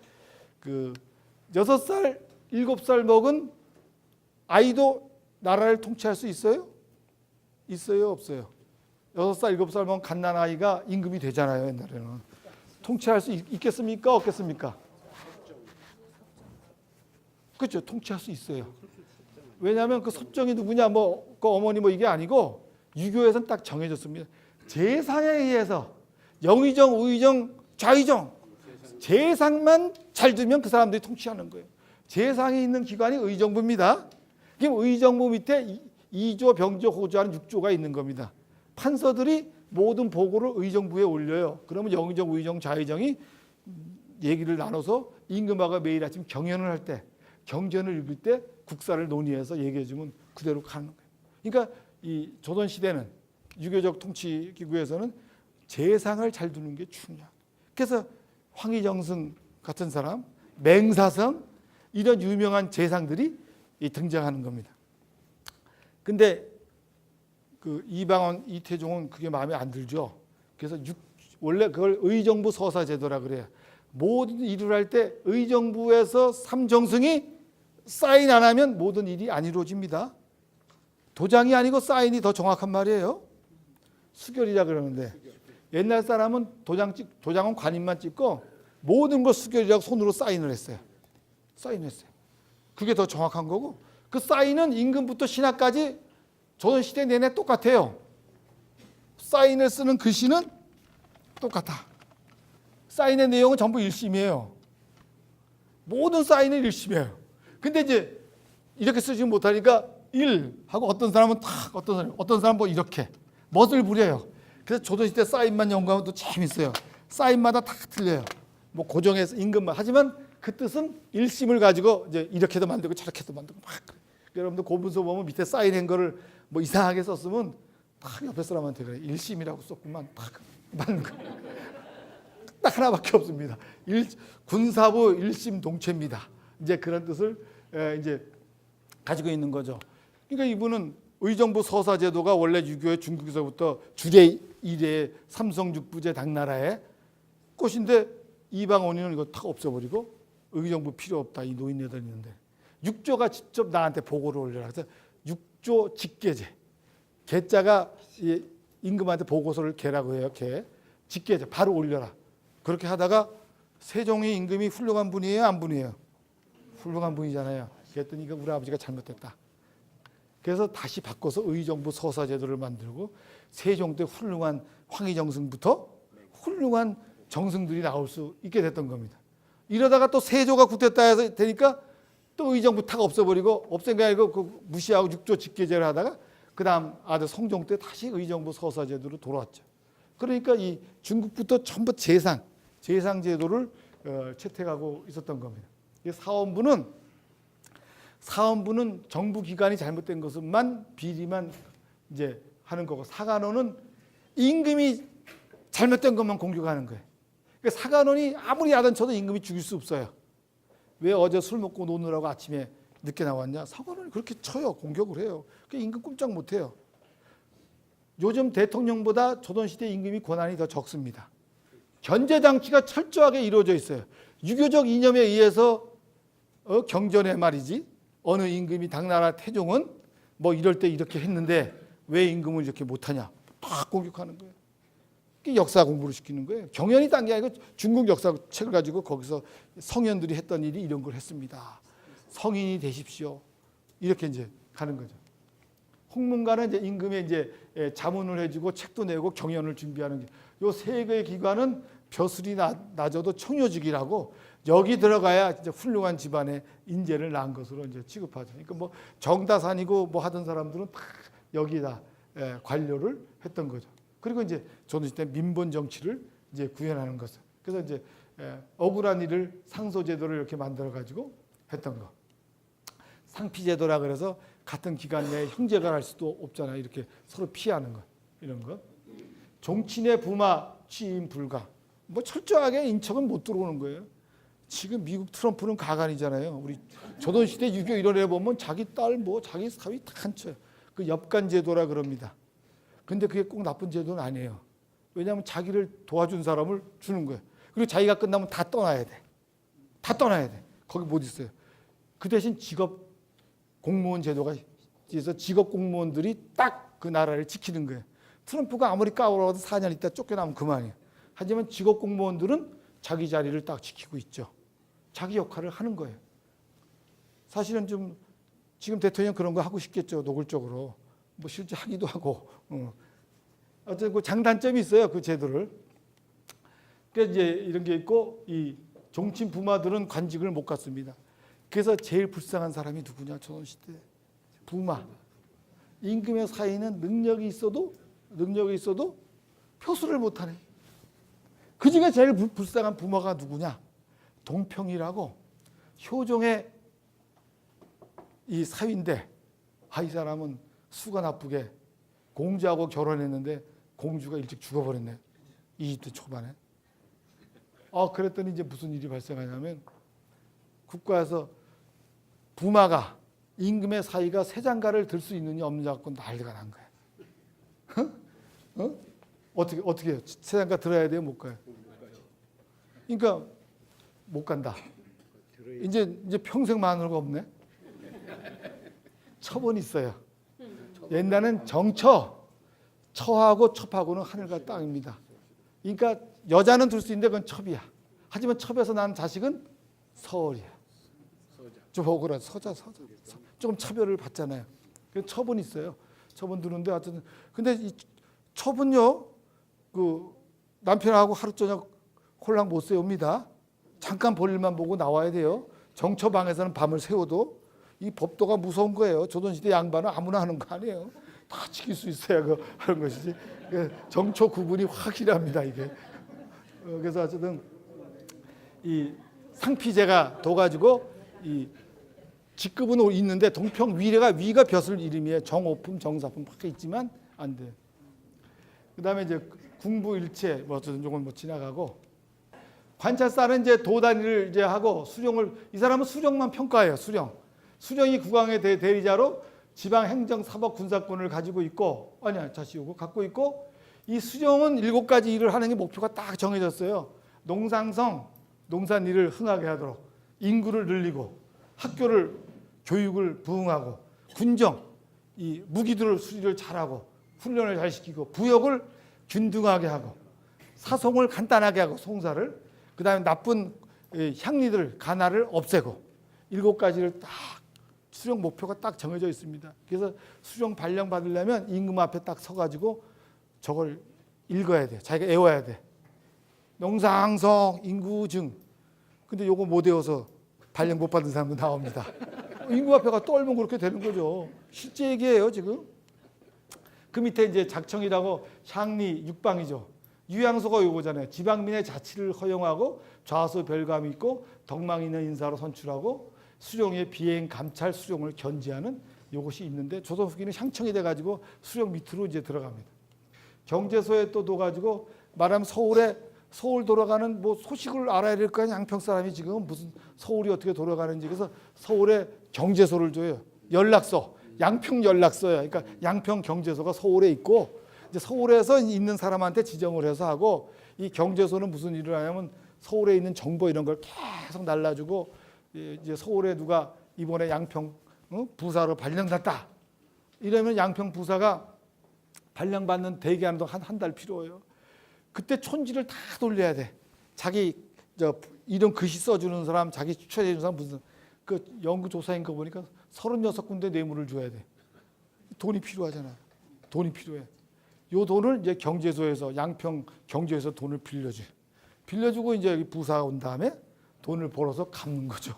그 6살, 7살 먹은 아이도 나라를 통치할 수 있어요? 있어요, 없어요? 6살, 7살 먹은 갓난아이가 임금이 되잖아요, 옛날에는. 통치할 수 있겠습니까? 없겠습니까? 그렇죠. 통치할 수 있어요. 왜냐하면 그 섭정이 누구냐, 그 어머니 이게 아니고 유교에서는 딱 정해졌습니다. 재상에 의해서 영의정, 우의정, 좌의정 재상만 잘 두면 그 사람들이 통치하는 거예요. 재상에 있는 기관이 의정부입니다. 그럼 의정부 밑에 2조, 병조, 호조하는 6조가 있는 겁니다. 판서들이 모든 보고를 의정부에 올려요. 그러면 영의정, 우의정, 좌의정이 얘기를 나눠서 임금하고 매일 아침 경연을 할 때, 경전을 읽을 때 국사를 논의해서 얘기해 주면 그대로 가는 거예요. 그러니까 이 조선 시대는 유교적 통치 기구에서는 재상을 잘 두는 게 중요해요. 그래서 황희정승 같은 사람, 맹사성 이런 유명한 재상들이 등장하는 겁니다. 근데 그 이방원 이태종은 그게 마음에 안 들죠. 그래서 원래 그걸 의정부 서사제도라 그래요. 모든 일을 할 때 의정부에서 삼정승이 사인 안 하면 모든 일이 안 이루어집니다. 도장이 아니고 사인이 더 정확한 말이에요. 수결이라 그러는데 옛날 사람은 도장은 관인만 찍고 모든 걸 수결이라고 손으로 사인을 했어요. 사인했어요. 그게 더 정확한 거고 그 사인은 임금부터 신하까지 조선시대 내내 똑같아요. 사인을 쓰는 글씨는 똑같아. 사인의 내용은 전부 일심이에요. 모든 사인은 일심이에요. 근데 이제 이렇게 쓰지 못하니까 일 하고 어떤 사람은 탁 어떤 사람 뭐 이렇게 멋을 부려요. 그래서 조선시대 사인만 연구하면 또 재밌어요. 사인마다 다 틀려요. 뭐 고정해서 임금만 하지만 그 뜻은 일심을 가지고 이제 이렇게도 만들고 저렇게도 만들고 막 여러분들 고문서 보면 밑에 사인한 거를 뭐 이상하게 썼으면 딱 옆에 사람한테 그래 일심이라고 썼구만 딱 맞는 거. 딱 하나밖에 없습니다. 군사부 일심동체입니다. 이제 그런 뜻을 이제 가지고 있는 거죠. 그러니까 이분은 의정부 서사제도가 원래 유교의 중국에서부터 주례 이래 삼성육부제 당나라의 꽃인데 이방원인은 이거 다 없애버리고 의정부 필요 없다 이 노인네들 있는데 육조가 직접 나한테 보고를 올려라. 그래서 육조 직계제 계자가 임금한테 보고서를 개라고 해요. 개 직계제 바로 올려라. 그렇게 하다가 세종의 임금이 훌륭한 분이에요, 안 분이에요? 훌륭한 분이잖아요. 그랬더니 이거 우리 아버지가 잘못됐다. 그래서 다시 바꿔서 의정부 서사제도를 만들고 세종 때 훌륭한 황희정승부터 훌륭한 정승들이 나올 수 있게 됐던 겁니다. 이러다가 또 세조가 굿됐다 해서 되니까 또 의정부 탁 없애버리고 없앤 게 아니고 그 무시하고 육조 직계제를 하다가 그 다음 아들 성종 때 다시 의정부 서사제도로 돌아왔죠. 그러니까 이 중국부터 전부 재상제도를 채택하고 있었던 겁니다. 사원부는 정부 기관이 잘못된 것만 비리만 이제 하는 거고 사관원은 임금이 잘못된 것만 공격하는 거예요. 그러니까 사관원이 아무리 야단쳐도 임금이 죽일 수 없어요. 왜 어제 술 먹고 노느라고 아침에 늦게 나왔냐? 사관원이 그렇게 쳐요. 공격을 해요. 그러니까 임금 꼼짝 못해요. 요즘 대통령보다 조선시대 임금이 권한이 더 적습니다. 견제 장치가 철저하게 이루어져 있어요. 유교적 이념에 의해서 경전에 말이지 어느 임금이 당나라 태종은 뭐 이럴 때 이렇게 했는데 왜 임금을 이렇게 못하냐 다 공격하는 거예요. 역사 공부를 시키는 거예요. 경연이 딴 게 아니고 중국 역사책을 가지고 거기서 성현들이 했던 일이 이런 걸 했습니다. 성인이 되십시오. 이렇게 이제 가는 거죠. 홍문관은 이제 임금에 이제 자문을 해주고 책도 내고 경연을 준비하는 게 요 세 개의 기관은 벼슬이 낮아도 청요직이라고 여기 들어가야 진짜 훌륭한 집안의 인재를 낳은 것으로 이제 취급하죠. 그러니까 뭐 정다산이고 뭐 하던 사람들은 다 여기다 관료를 했던 거죠. 그리고 이제 조선시대 민본 정치를 이제 구현하는 것을. 그래서 이제 억울한 일을 상소제도를 이렇게 만들어 가지고 했던 거. 상피제도라 그래서 같은 기간 내에 형제가 할 수도 없잖아요. 이렇게 서로 피하는 거 이런 거. 종친의 부마 취임 불가. 뭐 철저하게 인척은 못 들어오는 거예요. 지금 미국 트럼프는 가관이잖아요. 우리 조선시대 유교 이런 애 보면 자기 딸 뭐 자기 사위 다 한쳐요. 그 엽간제도라 그럽니다. 근데 그게 꼭 나쁜 제도는 아니에요. 왜냐하면 자기를 도와준 사람을 주는 거예요. 그리고 자기가 끝나면 다 떠나야 돼. 다 떠나야 돼. 거기 못 있어요. 그 대신 직업 공무원 제도가 있어서 직업 공무원들이 딱 그 나라를 지키는 거예요. 트럼프가 아무리 까불어도 4년 있다 쫓겨나면 그만이에요. 하지만 직업 공무원들은 자기 자리를 딱 지키고 있죠. 자기 역할을 하는 거예요. 사실은 좀 지금 대통령 그런 거 하고 싶겠죠. 노골적으로. 뭐 실제 하기도 하고. 어쨌든 그 장단점이 있어요. 그 제도를. 그러니까 이제 이런 게 있고 이 종친 부마들은 관직을 못 갖습니다. 그래서 제일 불쌍한 사람이 누구냐? 조선시대 부마. 임금의 사이는 능력이 있어도 표수를 못하네. 그 중에 제일 불쌍한 부마가 누구냐? 동평이라고 효종의 이 사위인데 이 사람은 수가 나쁘게 공주하고 결혼했는데 공주가 일찍 죽어버렸네. 20대 초반에. 그랬더니 이제 무슨 일이 발생하냐면 국가에서 부마가 임금의 사위가 세 장가를 들 수 있느냐 없느냐 갖고 난리가 난 거야. 어떻게 해요? 세 장가 들어야 돼요? 못 가요? 그러니까 못 간다. 이제 평생 마누라가 없네. 첩은 있어요. 옛날엔 처하고 첩하고는 하늘과 땅입니다. 그러니까 여자는 둘 수 있는데 그건 첩이야. 하지만 첩에서 난 자식은 서울이야. 좀 억울한 서자. 조금 차별을 받잖아요. 그 첩은 있어요. 첩은 두는데 하여튼 근데 이 첩은요 그 남편하고 하루 저녁 홀랑 못 세웁니다. 잠깐 볼일만 보고 나와야 돼요. 정처방에서는 밤을 새워도 이 법도가 무서운 거예요. 조선시대 양반은 아무나 하는 거 아니에요. 다 지킬 수 있어야 하는 것이지. 정처 구분이 확실합니다 이게. 그래서 어쨌든 이 상피제가 둬가지고 이 직급은 있는데 동평 위가 벼슬 이름이에요. 정오품, 정사품 밖에 있지만 안 돼. 그다음에 이제 궁부일체 뭐 어쨌든 이건 뭐 지나가고 관찰사는 이제 도단위를 이제 하고 수령을 이 사람은 수령만 평가해요. 수령이 국왕의 대리자로 지방 행정 사법 군사권을 가지고 있고 갖고 있고 이 수령은 7가지 일을 하는 게 목표가 딱 정해졌어요. 농상성 농산 일을 흥하게 하도록 인구를 늘리고 학교를 교육을 부흥하고 군정 이 무기들을 수리를 잘하고 훈련을 잘 시키고 부역을 균등하게 하고 사송을 간단하게 하고 송사를 그다음에 나쁜 향리들 가나를 없애고 7가지를 딱 수령 목표가 딱 정해져 있습니다. 그래서 수령 발령 받으려면 임금 앞에 딱 서가지고 저걸 읽어야 돼. 자기가 외워야 돼. 농상성 인구증. 근데 요거 못 외워서 발령 못 받은 사람도 나옵니다. 임금 앞에가 떨면 그렇게 되는 거죠. 실제 얘기예요 지금. 그 밑에 이제 작청이라고 향리 육방이죠. 유양소가 요거잖아요. 지방민의 자치를 허용하고 좌수 별감이 있고 덕망 있는 인사로 선출하고 수령의 비행 감찰 수령을 견지하는 요것이 있는데 조선 후기는 향청이 돼가지고 수령 밑으로 이제 들어갑니다. 경제소에 또 둬가지고 말하면 서울 돌아가는 뭐 소식을 알아야 될 거 아니야. 양평 사람이 지금 무슨 서울이 어떻게 돌아가는지. 그래서 서울에 경제소를 줘요. 연락소, 양평 연락소야. 그러니까 양평 경제소가 서울에 있고 이제 서울에서 있는 사람한테 지정을 해서 하고 이 경제소는 무슨 일을 하냐면 서울에 있는 정보 이런 걸 계속 날라주고 이제 서울에 누가 이번에 양평 부사로 발령났다. 이러면 양평 부사가 발령받는 대기하는 동안 한 달 필요해요. 그때 촌지를 다 돌려야 돼. 자기 이런 글씨 써주는 사람, 자기 추천해주는 사람 무슨 그 연구조사인 거 보니까 36군데 뇌물을 줘야 돼. 돈이 필요하잖아. 돈이 필요해. 요 돈을 이제 경제소에서 양평 경제소에서 돈을 빌려주고 이제 부사가 온 다음에 돈을 벌어서 갚는 거죠.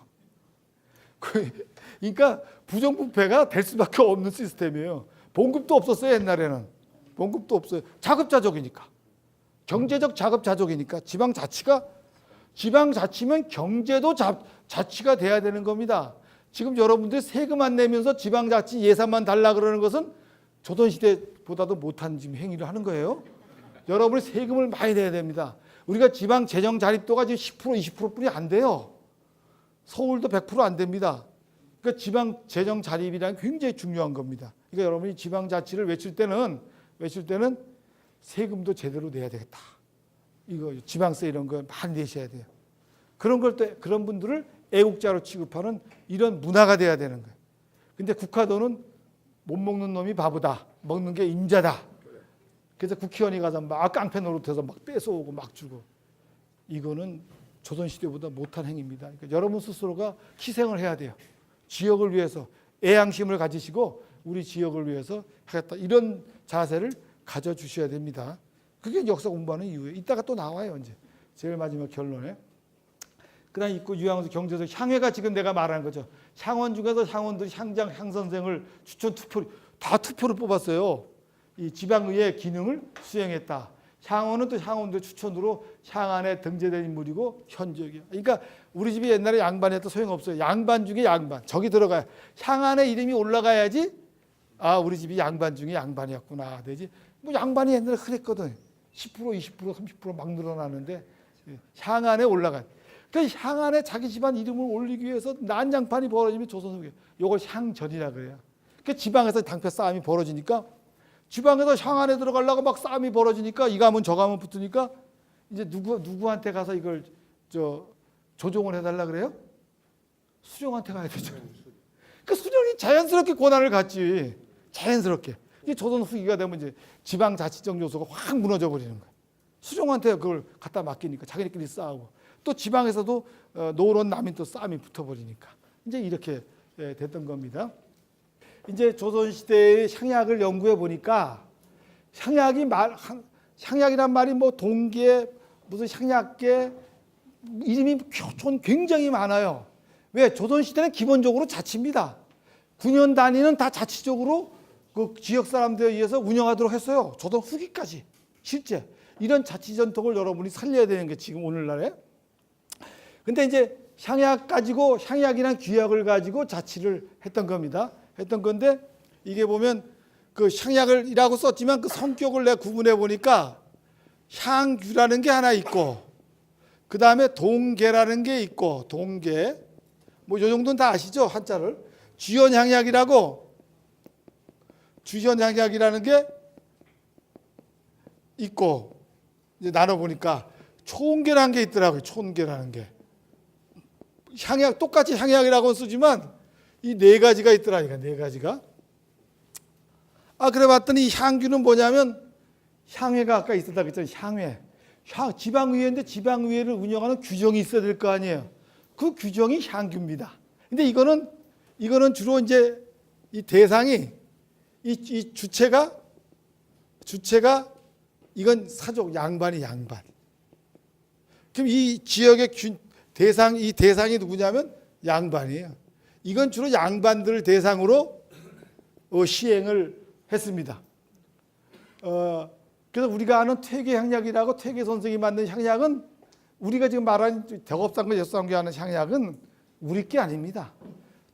그러니까 부정부패가 될 수밖에 없는 시스템이에요. 봉급도 없었어요 옛날에는. 봉급도 없어요. 자급자족이니까. 경제적 자급자족이니까 지방자치면 경제도 자치가 돼야 되는 겁니다. 지금 여러분들이 세금 안 내면서 지방자치 예산만 달라 그러는 것은 조선시대보다도 못한 지금 행위를 하는 거예요. 여러분이 세금을 많이 내야 됩니다. 우리가 지방 재정 자립도가 지금 10% 20%뿐이 안 돼요. 서울도 100% 안 됩니다. 그러니까 지방 재정 자립이란 굉장히 중요한 겁니다. 그러니까 여러분이 지방자치를 외칠 때는 세금도 제대로 내야 되겠다. 이거 지방세 이런 거 많이 내셔야 돼요. 그런 분들을 애국자로 취급하는 이런 문화가 돼야 되는 거예요. 근데 국화도는 못 먹는 놈이 바보다. 먹는 게 임자다. 그래서 국회의원이 가서 막 깡패 노릇해서 막 뺏어오고 막 주고. 이거는 조선시대보다 못한 행위입니다. 그러니까 여러분 스스로가 희생을 해야 돼요. 지역을 위해서 애양심을 가지시고 우리 지역을 위해서 하겠다. 이런 자세를 가져주셔야 됩니다. 그게 역사 공부하는 이유예요. 이따가 또 나와요. 이제 제일 마지막 결론에. 그다음 있고 유양소 경제소 향회가 지금 내가 말한 거죠. 향원 중에서 향원들이 향장 향선생을 추천 투표를 뽑았어요. 이 지방의회 기능을 수행했다. 향원은 또 향원들 추천으로 향안에 등재된 인물이고 현직이야. 그러니까 우리 집이 옛날에 양반했다 소용없어요. 양반 중에 양반. 저기 들어가야 향안에 이름이 올라가야지 아, 우리 집이 양반 중에 양반이었구나. 되지. 뭐 양반이 옛날에 그랬거든. 10%, 20%, 30%막 늘어나는데 향안에 올라간. 그 향안에 자기 집안 이름을 올리기 위해서 난장판이 벌어지면 조선후기. 요걸 향전이라 그래요. 그 지방에서 당패 싸움이 벌어지니까 지방에서 향안에 들어가려고 막 싸움이 벌어지니까 이 가문 저 가문 붙으니까 이제 누구한테 가서 이걸 조종을 해달라 그래요? 수령한테 가야 되죠. 그 수령이 자연스럽게 권한을 갖지. 자연스럽게. 이게 조선 후기가 되면 이제 지방자치적 요소가 확 무너져 버리는 거예요. 수령한테 그걸 갖다 맡기니까 자기네끼리 싸우고 또 지방에서도 노론 남인 또 싸움이 붙어버리니까 이제 이렇게 됐던 겁니다. 이제 조선 시대의 향약을 연구해 보니까 향약이란 말이 뭐 동계 무슨 향약계 이름이 굉장히 많아요. 왜? 조선 시대는 기본적으로 자치입니다. 9년 단위는 다 자치적으로 그 지역 사람들에 의해서 운영하도록 했어요. 조선 후기까지. 실제 이런 자치 전통을 여러분이 살려야 되는 게 지금 오늘날에. 근데 이제 향약 가지고 향약이란 규약을 가지고 자치를 했던 겁니다. 했던 건데 이게 보면 그 향약을이라고 썼지만 그 성격을 내가 구분해 보니까 향규라는 게 하나 있고 그 다음에 동계라는 게 있고 동계 뭐 이 정도는 다 아시죠? 한자를 주현향약이라고 주현향약이라는 게 있고 이제 나눠 보니까 촌계라는 게 있더라고요. 촌계라는 게 향약 똑같이 향약이라고 쓰지만 이 네 가지가 있더라니까 네 가지가. 아 그래 봤더니 향규는 뭐냐면 향회가 아까 있었다 그랬잖아요. 향회. 지방의회인데 지방의회를 운영하는 규정이 있어야 될 거 아니에요. 그 규정이 향규입니다. 근데 이거는 주로 이제 이 대상이 이 주체가 이건 사족 양반이 양반. 그럼 이 지역의 이 대상이 누구냐면 양반이에요. 이건 주로 양반들을 대상으로 시행을 했습니다. 그래서 우리가 아는 퇴계향약이라고 퇴계 선생이 만든 향약은 우리가 지금 말하는 덕업상과 여수상교 하는 향약은 우리 게 아닙니다.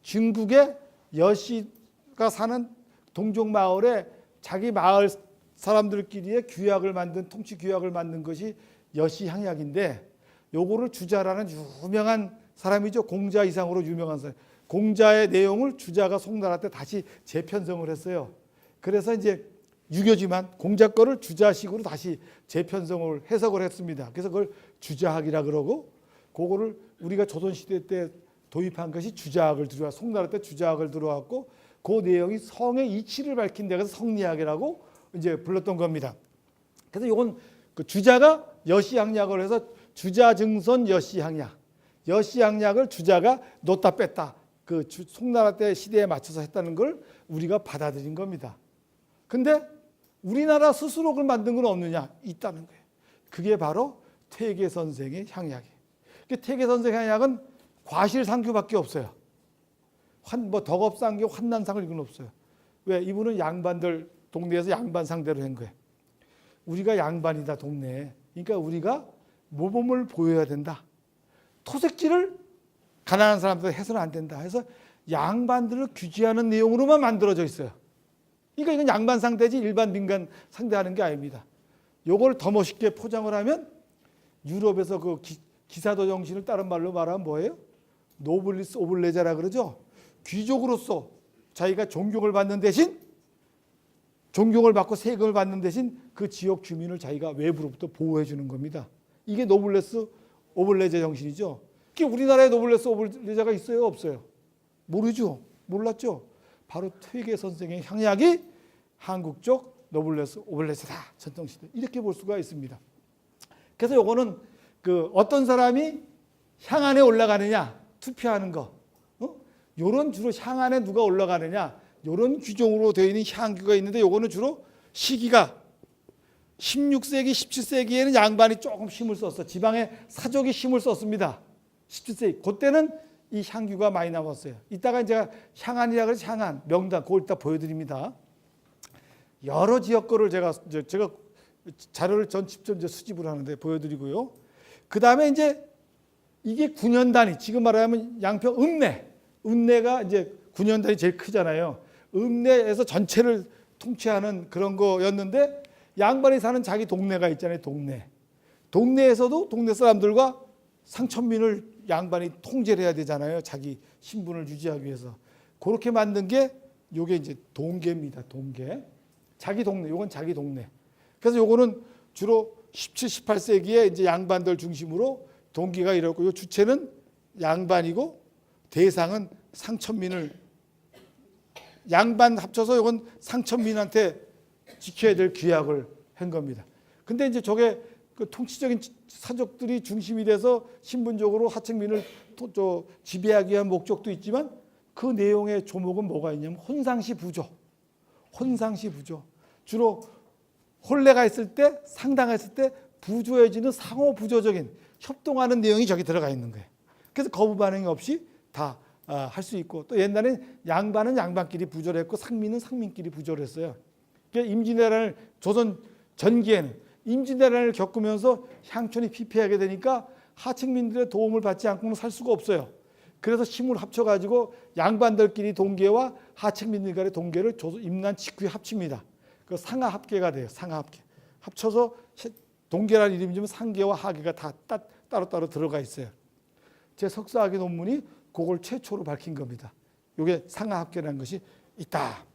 중국의 여씨가 사는 동족마을에 자기 마을 사람들끼리의 규약을 만든 통치 규약을 만든 것이 여씨 향약인데 요거를 주자라는 유명한 사람이죠. 공자 이상으로 유명한 사람. 공자의 내용을 주자가 송나라 때 다시 재편성을 했어요. 그래서 이제 유교지만 공자 거를 주자식으로 다시 재편성을 해석을 했습니다. 그래서 그걸 주자학이라 그러고 그거를 우리가 조선시대 때 도입한 것이 주자학을 들어와 송나라 때 주자학을 들어왔고 그 내용이 성의 이치를 밝힌 데가 성리학이라고 이제 불렀던 겁니다. 그래서 이건 그 주자가 여씨향약을 해서 주자증선 여씨향약. 여씨향약을 주자가 놓다 뺐다. 그 송나라 때 시대에 맞춰서 했다는 걸 우리가 받아들인 겁니다. 근데 우리나라 스스로 그걸 만든 건 없느냐? 있다는 거예요. 그게 바로 퇴계 선생의 향약이에요. 퇴계 선생 향약은 과실상규밖에 없어요. 뭐 덕업상교, 환난상을 이건 없어요. 왜? 이분은 양반들 동네에서 양반 상대로 한 거예요. 우리가 양반이다 동네에. 그러니까 우리가 모범을 보여야 된다. 토색질을 가난한 사람들 해서는 안 된다. 해서 양반들을 규제하는 내용으로만 만들어져 있어요. 그러니까 이건 양반 상대지 일반 민간 상대하는 게 아닙니다. 요걸 더 멋있게 포장을 하면 유럽에서 그 기사도 정신을 다른 말로 말하면 뭐예요? 노블리스 오블레자라 그러죠. 귀족으로서 자기가 존경을 받는 대신 존경을 받고 세금을 받는 대신 그 지역 주민을 자기가 외부로부터 보호해 주는 겁니다. 이게 노블레스 오블레자 정신이죠. 우리나라에 노블레스 오블레자가 있어요? 없어요? 모르죠. 몰랐죠. 바로 퇴계 선생의 향약이 한국적 노블레스 오블레자다. 전통시대. 이렇게 볼 수가 있습니다. 그래서 요거는 그 어떤 사람이 향안에 올라가느냐 투표하는 거. 요런 주로 향안에 누가 올라가느냐 요런 규정으로 되어 있는 향규가 있는데 요거는 주로 시기가 16세기, 17세기에는 양반이 조금 힘을 썼어. 지방에 사족이 힘을 썼습니다. 17세기. 그때는 이 향규가 많이 나왔어요. 이따가 제가 향안이라고 해서 향안, 명단 그걸 이따 보여드립니다. 여러 지역 거를 제가 자료를 직접 수집을 하는데 보여드리고요. 그 다음에 이제 이게 9년 단위, 지금 말하면 양평 읍내, 읍내가 이제 9년 단위 제일 크잖아요. 읍내에서 전체를 통치하는 그런 거였는데 양반이 사는 자기 동네가 있잖아요. 동네에서도 동네 사람들과 상천민을 양반이 통제를 해야 되잖아요. 자기 신분을 유지하기 위해서. 그렇게 만든 게 요게 이제 동계입니다. 동계. 자기 동네. 요건 자기 동네. 그래서 요거는 주로 17, 18세기에 이제 양반들 중심으로 동계가 이뤘고 요 주체는 양반이고 대상은 상천민을 양반 합쳐서 요건 상천민한테 지켜야 될 규약을 한 겁니다. 근데 이제 저게 그 통치적인 사족들이 중심이 돼서 신분적으로 하층민을 지배하기 위한 목적도 있지만 그 내용의 조목은 뭐가 있냐면 혼상시 부조. 주로 혼례가 있을 때, 상당가 있을 때 부조해지는 상호 부조적인 협동하는 내용이 저기 들어가 있는 거예요. 그래서 거부 반응이 없이 다 할 수 있고 또 옛날엔 양반은 양반끼리 부조를 했고 상민은 상민끼리 부조를 했어요. 그러니까 임진왜란을 조선 전기에는 임진왜란을 겪으면서 향촌이 피폐하게 되니까 하층민들의 도움을 받지 않고는 살 수가 없어요. 그래서 힘을 합쳐가지고 양반들끼리 동계와 하층민들 간의 동계를 임난 직후에 합칩니다. 그 상하합계가 돼요. 상하합계. 합쳐서 동계라는 이름이지만 상계와 하계가 다 따로따로 들어가 있어요. 제 석사학위 논문이 그걸 최초로 밝힌 겁니다. 이게 상하합계라는 것이 있다.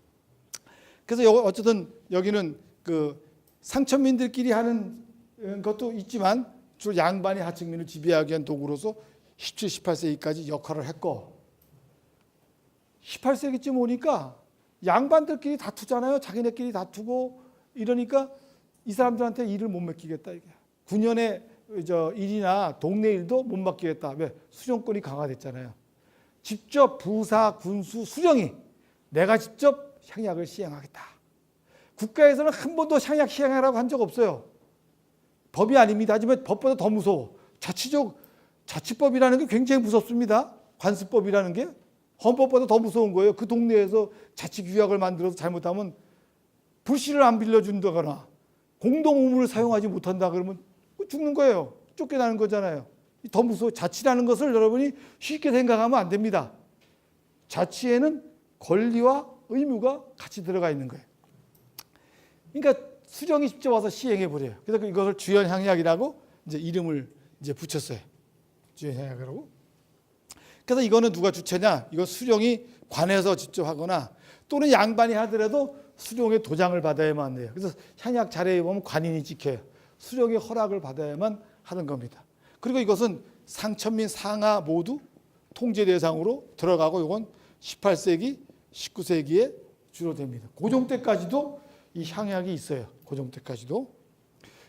그래서 어쨌든 여기는 그 상천민들끼리 하는 것도 있지만 주로 양반이 하층민을 지배하기 위한 도구로서 17, 18세기까지 역할을 했고 18세기쯤 오니까 양반들끼리 다투잖아요. 자기네끼리 다투고 이러니까 이 사람들한테 일을 못 맡기겠다 이게. 9년의 일이나 동네 일도 못 맡기겠다. 왜? 수령권이 강화됐잖아요. 직접 부사, 군수, 수령이 내가 직접 향약을 시행하겠다. 국가에서는 한 번도 향약 시행하라고 한 적 없어요. 법이 아닙니다. 하지만 법보다 더 무서워. 자치법이라는 게 굉장히 무섭습니다. 관습법이라는 게 헌법보다 더 무서운 거예요. 그 동네에서 자치규약을 만들어서 잘못하면 불씨를 안 빌려준다거나 공동우물을 사용하지 못한다 그러면 죽는 거예요. 쫓겨나는 거잖아요. 더 무서워. 자치라는 것을 여러분이 쉽게 생각하면 안 됩니다. 자치에는 권리와 의무가 같이 들어가 있는 거예요. 그러니까 수령이 직접 와서 시행해 버려요. 그래서 이것을 주연향약이라고 이제 이름을 이제 붙였어요. 주연향약이라고. 그래서 이거는 누가 주체냐? 이거 수령이 관에서 직접 하거나 또는 양반이 하더라도 수령의 도장을 받아야만 돼요. 그래서 향약 자료에 보면 관인이 지켜요. 수령의 허락을 받아야만 하는 겁니다. 그리고 이것은 상천민 상하 모두 통제 대상으로 들어가고 이건 18세기, 19세기에 주로 됩니다. 고종 때까지도 이 향약이 있어요. 고종 때까지도.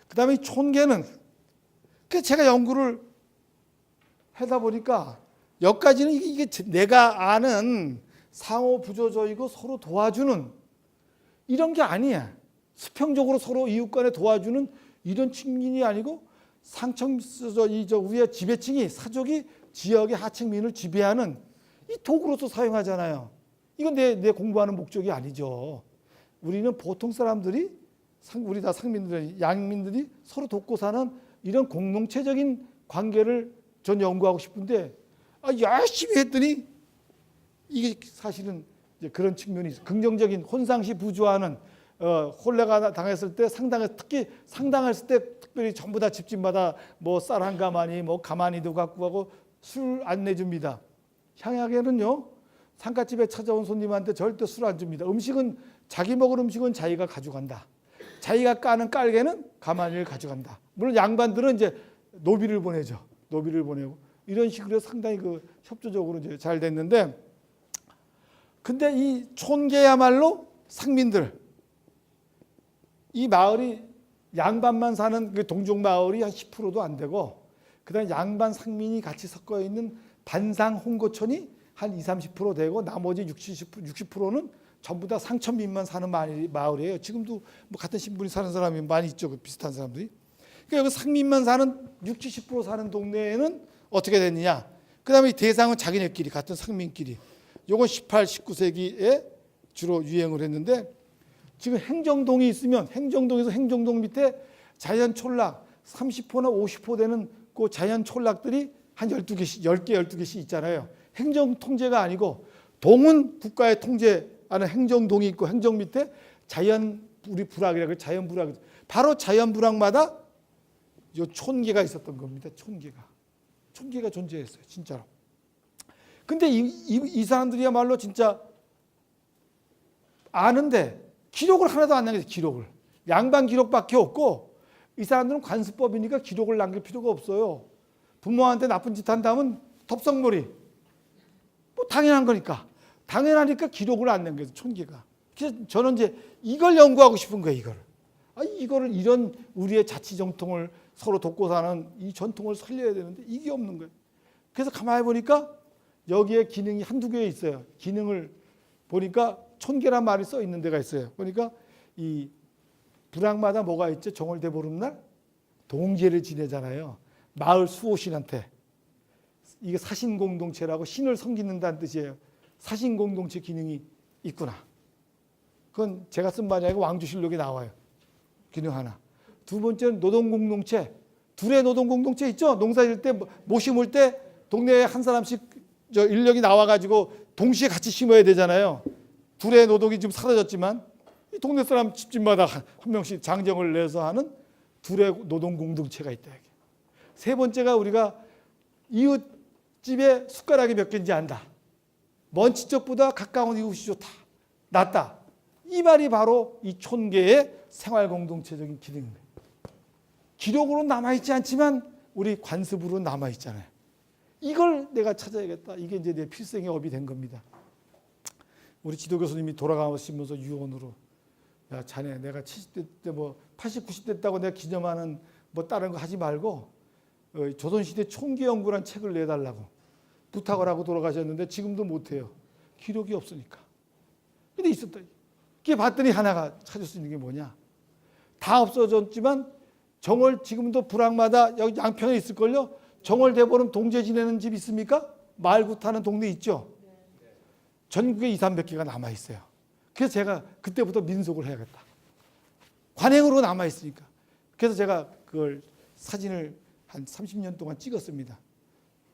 그 다음에 촌계는 제가 연구를 하다 보니까 여기까지는 이게 내가 아는 상호 부조적이고 서로 도와주는 이런 게 아니야. 수평적으로 서로 이웃 간에 도와주는 이런 측면이 아니고 위에 지배층이 사족이 지역의 하층민을 지배하는 이 도구로서 사용하잖아요. 이건 내 공부하는 목적이 아니죠. 우리는 보통 사람들이 우리 다 상민들, 양민들이 서로 돕고 사는 이런 공동체적인 관계를 전 연구하고 싶은데 열심히 했더니 이게 사실은 이제 그런 측면이 있어요. 긍정적인 혼상시 부조하는 혼례가 당했을 때 특히 상당했을 때 특별히 전부 다 집집마다 뭐 쌀 한 가마니 뭐 가마니도 갖고 가고 술 안 내줍니다. 향약에는요 상갓집에 찾아온 손님한테 절대 술 안 줍니다. 음식은 자기 먹을 음식은 자기가 가져간다. 자기가 까는 깔개는 가마니를 가져간다. 물론 양반들은 이제 노비를 보내죠. 노비를 보내고 이런 식으로 상당히 협조적으로 이제 잘 됐는데, 근데 이 촌계야말로 상민들, 이 마을이 양반만 사는 그 동종 마을이 한 10%도 안 되고, 그다음에 양반 상민이 같이 섞어 있는 반상 홍고촌이 한 20, 30% 되고 나머지 60%는 전부 다 상천민만 사는 마을이에요. 지금도 뭐 같은 신분이 사는 사람이 많이 있죠. 비슷한 사람들이. 그러니까 여기 상민만 사는 60, 70% 사는 동네에는 어떻게 됐느냐. 그 다음에 대상은 자기네끼리 같은 상민끼리. 요건 18, 19세기에 주로 유행을 했는데, 지금 행정동이 있으면 행정동에서 행정동 밑에 자연 촌락 30호나 50호 되는 그 자연 촌락들이 한 12개씩, 10개, 12개씩 있잖아요. 행정 통제가 아니고 동은 국가의 통제 안에 행정동이 있고 행정 밑에 우리 부락이라고 자연 부락. 바로 자연 부락마다 요 촌계가 있었던 겁니다. 촌계가 존재했어요. 진짜로. 근데 이 사람들이야말로 진짜 아는데 기록을 하나도 안 남겨요. 기록을. 양반 기록밖에 없고 이 사람들은 관습법이니까 기록을 남길 필요가 없어요. 부모한테 나쁜 짓 한다면 덥석놀이. 뭐 당연한 거니까. 당연하니까 기록을 안 남겨요. 촌계가. 그래서 저는 이제 이걸 연구하고 싶은 거예요. 이거를 이런 우리의 자치 정통을 서로 돕고 사는 이 전통을 살려야 되는데 이게 없는 거예요. 그래서 가만히 보니까 여기에 기능이 한두 개 있어요. 기능을 보니까 촌계란 말이 써 있는 데가 있어요. 보니까 이 부락마다 뭐가 있죠? 정월대보름날 동제를 지내잖아요. 마을 수호신한테. 이게 사신공동체라고 신을 섬기는다는 뜻이에요. 사신공동체 기능이 있구나. 그건 제가 쓴 말이 아니고 왕조실록에 나와요. 기능 하나. 두 번째는 노동공동체. 둘의 노동공동체 있죠? 농사 질 때, 모 심을 때 동네에 한 사람씩 인력이 나와가지고 동시에 같이 심어야 되잖아요. 둘의 노동이 지금 사라졌지만 이 동네 사람 집집마다 한 명씩 장정을 내서 하는 둘의 노동공동체가 있다. 세 번째가 우리가 이웃집에 숟가락이 몇 개인지 안다. 먼 친척보다 가까운 이웃이 좋다. 낫다. 이 말이 바로 이 촌계의 생활공동체적인 기능입니다. 기록으로 남아있지 않지만 우리 관습으로 남아있잖아요. 이걸 내가 찾아야겠다. 이게 이제 내 필생의 업이 된 겁니다. 우리 지도 교수님이 돌아가시면서 유언으로 야 자네 내가 70대 때 뭐 80, 90대 됐다고 내가 기념하는 뭐 다른 거 하지 말고 조선시대 총계 연구란 책을 내달라고 부탁을 하고 돌아가셨는데 지금도 못해요. 기록이 없으니까. 근데 있었다. 그게 봤더니 하나가 찾을 수 있는 게 뭐냐. 다 없어졌지만 정월 지금도 부락마다 여기 양평에 있을걸요. 정월 대보름 동제 지내는 집 있습니까? 말구타는 동네 있죠. 전국에 200~300개가 남아있어요. 그래서 제가 그때부터 민속을 해야겠다. 관행으로 남아있으니까. 그래서 제가 그걸 사진을 한 30년 동안 찍었습니다.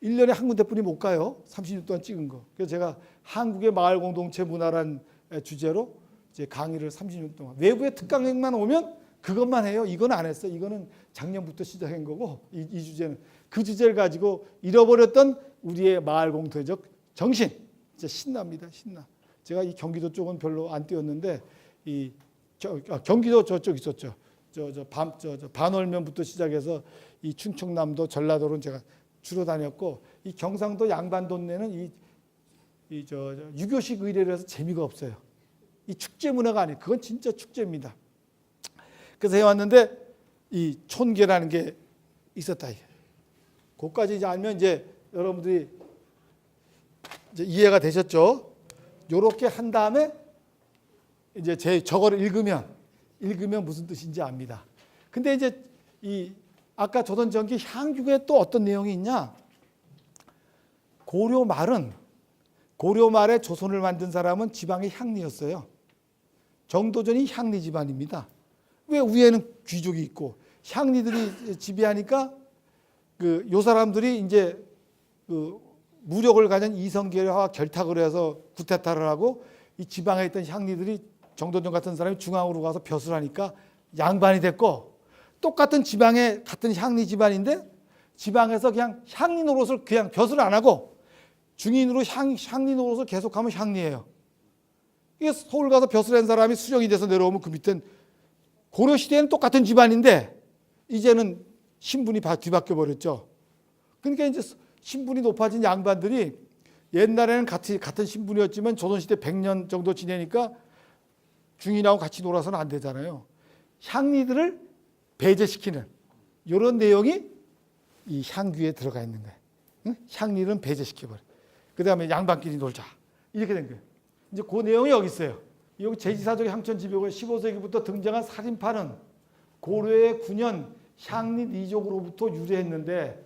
1년에 한 군데뿐이 못 가요. 30년 동안 찍은 거. 그래서 제가 한국의 마을 공동체 문화란 주제로 이제 강의를 30년 동안. 외부의 특강행만 오면 그것만 해요. 이건 안 했어요. 이거는 작년부터 시작한 거고 이 주제는 그 주제를 가지고 잃어버렸던 우리의 마을 공동체적 정신. 진짜 신납니다. 신나. 제가 이 경기도 쪽은 별로 안 뛰었는데 경기도 저쪽 있었죠. 반월면부터 시작해서 이 충청남도, 전라도는 제가 주로 다녔고 이 경상도 양반 동네는 유교식 의례를 해서 재미가 없어요. 이 축제 문화가 아니에요. 그건 진짜 축제입니다. 그래서 해왔는데 이 촌계라는 게 있었다. 그것까지 이제 알면 이제 여러분들이 이제 이해가 되셨죠? 요렇게 한 다음에 이제 저거를 읽으면 무슨 뜻인지 압니다. 근데 이제 이 아까 조선 전기 향규에 또 어떤 내용이 있냐? 고려 말에 조선을 만든 사람은 지방의 향리였어요. 정도전이 향리 집안입니다. 왜 위에는 귀족이 있고 향리들이 지배하니까 요 사람들이 이제 무력을 가진 이성계와 결탁을 해서 구태타를 하고 이 지방에 있던 향리들이 정도전 같은 사람이 중앙으로 가서 벼슬 하니까 양반이 됐고 똑같은 지방에 같은 향리 집안인데 지방에서 그냥 향리 노릇을 그냥 벼슬 안 하고 중인으로 향리 노릇을 계속하면 향리예요. 이게 서울 가서 벼슬한 사람이 수령이 돼서 내려오면 그 밑엔 고려시대에는 똑같은 집안인데 이제는 신분이 뒤바뀌어 버렸죠. 그러니까 이제 신분이 높아진 양반들이 옛날에는 같은 신분이었지만 조선시대 100년 정도 지내니까 중인하고 같이 놀아서는 안 되잖아요. 향리들을 배제시키는 이런 내용이 이 향규에 들어가 있는 거예요. 응? 향리는 배제시켜버려. 그 다음에 양반끼리 놀자. 이렇게 된 거예요. 이제 그 내용이 여기 있어요. 여기 제지사적 향천지벽에 15세기부터 등장한 살인파는 고려의 9년 향리 이족으로부터 유래했는데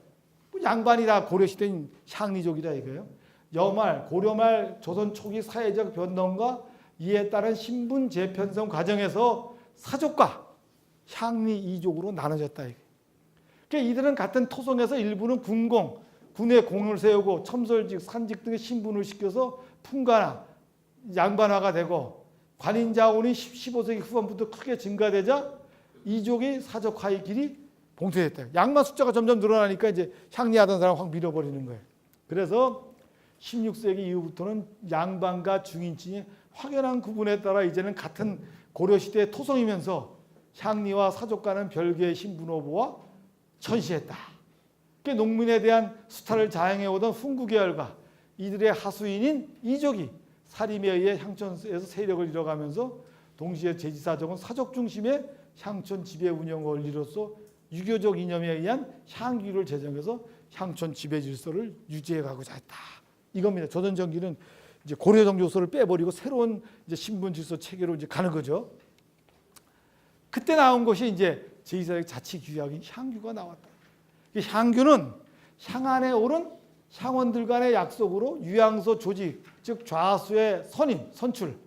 양반이 다 고려시대인 향리족이다 이거예요. 여말, 고려말 조선 초기 사회적 변동과 이에 따른 신분 재편성 과정에서 사족과 향리 이족으로 나눠졌다 이거예요. 그러니까 이들은 같은 토성에서 일부는 군에 공을 세우고 첨설직, 산직 등의 신분을 시켜서 품가나 양반화가 되고 관인 자원이 15세기 후반부터 크게 증가되자 이족의 사적화의 길이 봉쇄됐다. 양반 숫자가 점점 늘어나니까 이제 향리하던 사람 확 밀어버리는 거예요. 그래서 16세기 이후부터는 양반과 중인층의 확연한 구분에 따라 이제는 같은 고려시대의 토성이면서 향리와 사족과는 별개의 신분호보와 천시했다. 농민에 대한 수탈을 자행해오던 훈구계열과 이들의 하수인인 이족이 사림에 의해 향촌에서 세력을 잃어가면서 동시에 제지사족은 사족 중심의 향촌 지배 운영 원리로서 유교적 이념에 의한 향규를 제정해서 향촌 지배 질서를 유지해 가고자 했다. 이겁니다. 조선전기는 이제 고려 정조서를 빼버리고 새로운 이제 신분 질서 체계로 이제 가는 거죠. 그때 나온 것이 이제 제2사적 자치규약인 향규가 나왔다. 이 향규는 향안에 오른 향원들 간의 약속으로 유양소 조직, 즉 좌수의 선임, 선출,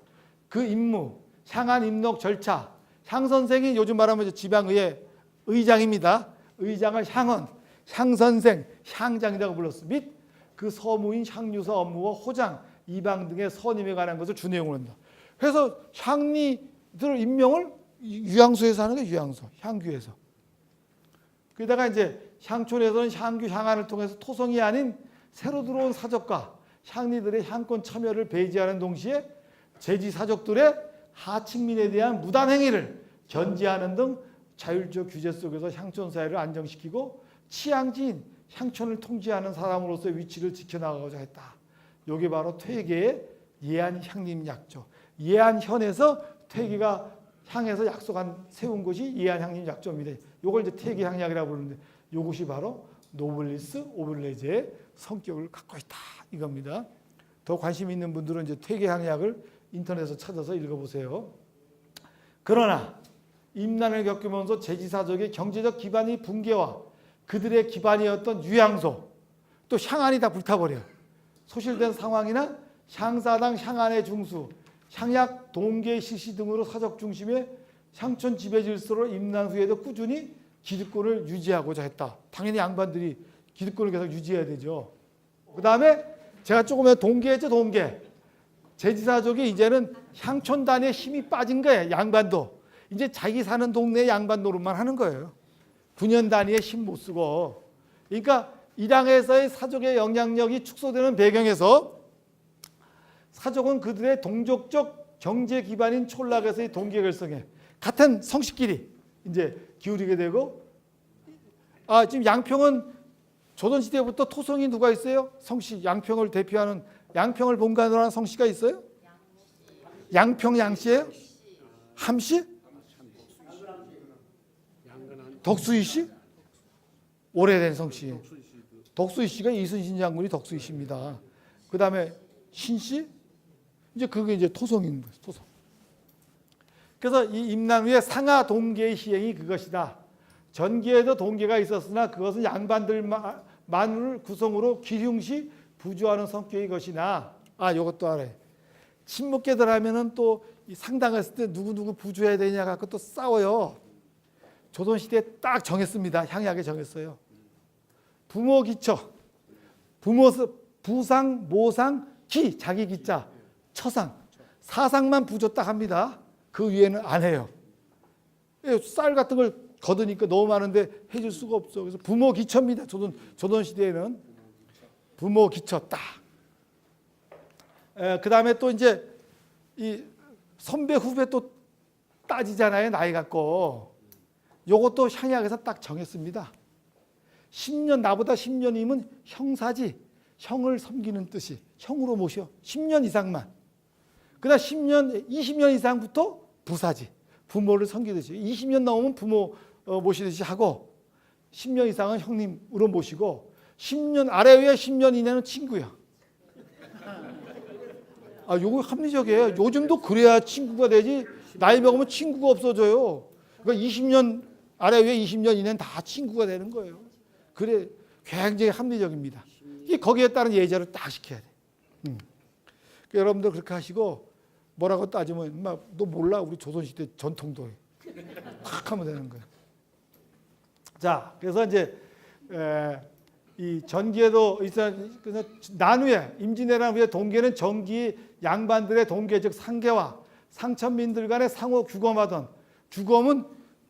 그 임무, 향안 입록 절차, 향선생이 요즘 말하면 지방의회 의장입니다. 의장을 향원, 향선생, 향장이라고 불렀어. 및 그 서무인 향유사 업무와 호장, 이방 등의 선임에 관한 것을 준내용을 한다. 그래서 향리들 임명을 유양소에서 하는 거예요. 유양소, 향규에서. 그러다가 이제 향촌에서는 향규, 향안을 통해서 토성이 아닌 새로 들어온 사적과 향리들의 향권 참여를 배제하는 동시에 제지 사적들의 하층민에 대한 무단 행위를 견제하는 등 자율적 규제 속에서 향촌 사회를 안정시키고 치양지인 향촌을 통제하는 사람으로서의 위치를 지켜나가고자 했다. 이게 바로 퇴계의 예안향림약조. 예안현에서 퇴계가 향해서 약속한 세운 것이 예안향림약조입니다. 이걸 이제 퇴계향약이라고 부르는데 이것이 바로 노블리스 오블레제의 성격을 갖고 있다. 이겁니다. 더 관심 있는 분들은 이제 퇴계향약을 인터넷에서 찾아서 읽어보세요. 그러나 임난을 겪으면서 제지사적의 경제적 기반이 붕괴와 그들의 기반이었던 유양소 또 향안이 다 불타버려요. 소실된 상황이나 향사당 향안의 중수, 향약 동계 실시 등으로 사적 중심의 향촌 지배 질서로 임난 후에도 꾸준히 기득권을 유지하고자 했다. 당연히 양반들이 기득권을 계속 유지해야 되죠. 그 다음에 제가 조금 전에 동계했죠. 동계. 제지사족이 이제는 향촌 단위에 힘이 빠진 거예요. 양반도. 이제 자기 사는 동네 양반 노릇만 하는 거예요. 9년 단위에 힘 못 쓰고. 그러니까 이 당에서의 사족의 영향력이 축소되는 배경에서 사족은 그들의 동족적 경제 기반인 촌락에서의 동계 결성에 같은 성씨끼리 이제 기울이게 되고, 지금 양평은 조선시대부터 토성이 누가 있어요? 성씨, 양평을 대표하는 양평을 본관으로 하는 성씨가 있어요? 양평 양씨예요? 함씨? 덕수이 씨? 오래된 성씨. 덕수이 씨가 이순신 장군이 덕수이 씨입니다. 그 다음에 신씨? 이제 그게 이제 토성인 거예요. 토성. 그래서 이 임난 후에 상하 동계의 시행이 그것이다. 전기에도 동계가 있었으나 그것은 양반들만을 구성으로 기흉시 부주하는 성격의 것이나, 요것도 알아요. 친목계들 하면은 또 상당했을 때 누구 부주해야 되냐 갖고 또 싸워요. 조선시대에 딱 정했습니다. 향약에 정했어요. 부모 기처, 부상, 모상, 기, 자기 기자, 처상, 사상만 부조 딱 합니다. 그 위에는 안 해요. 쌀 같은 걸 거두니까 너무 많은데 해줄 수가 없어. 그래서 부모 기처입니다. 조선시대에는 부모 기처 딱. 그 다음에 또 이제 이 선배 후배 또 따지잖아요. 나이 갖고. 요것도 향약에서 딱 정했습니다. 10년, 나보다 10년이면 형사지. 형을 섬기는 뜻이. 형으로 모셔. 10년 이상만. 그다음 10년, 20년 이상부터 부사지. 부모를 섬기듯이. 20년 넘으면 부모 모시듯이 하고 10년 이상은 형님으로 모시고 10년 아래 위에 10년 이내는 친구야. 요거 합리적이에요. 요즘도 그래야 친구가 되지. 나이 먹으면 친구가 없어져요. 그러니까 20년 아래 위에 20년 이내는 다 친구가 되는 거예요. 그래 굉장히 합리적입니다. 거기에 따른 예절을 딱 시켜야 돼. 그러니까 여러분들 그렇게 하시고 뭐라고 따지면 너 몰라 우리 조선시대 전통도 탁 하면 되는 거예요. 자, 그래서 이제 이 전기에도 그래서 난후에 임진왜란 후에 동계는 정기 양반들의 동계 즉 상계와 상천민들 간의 상호 규검하던 규검은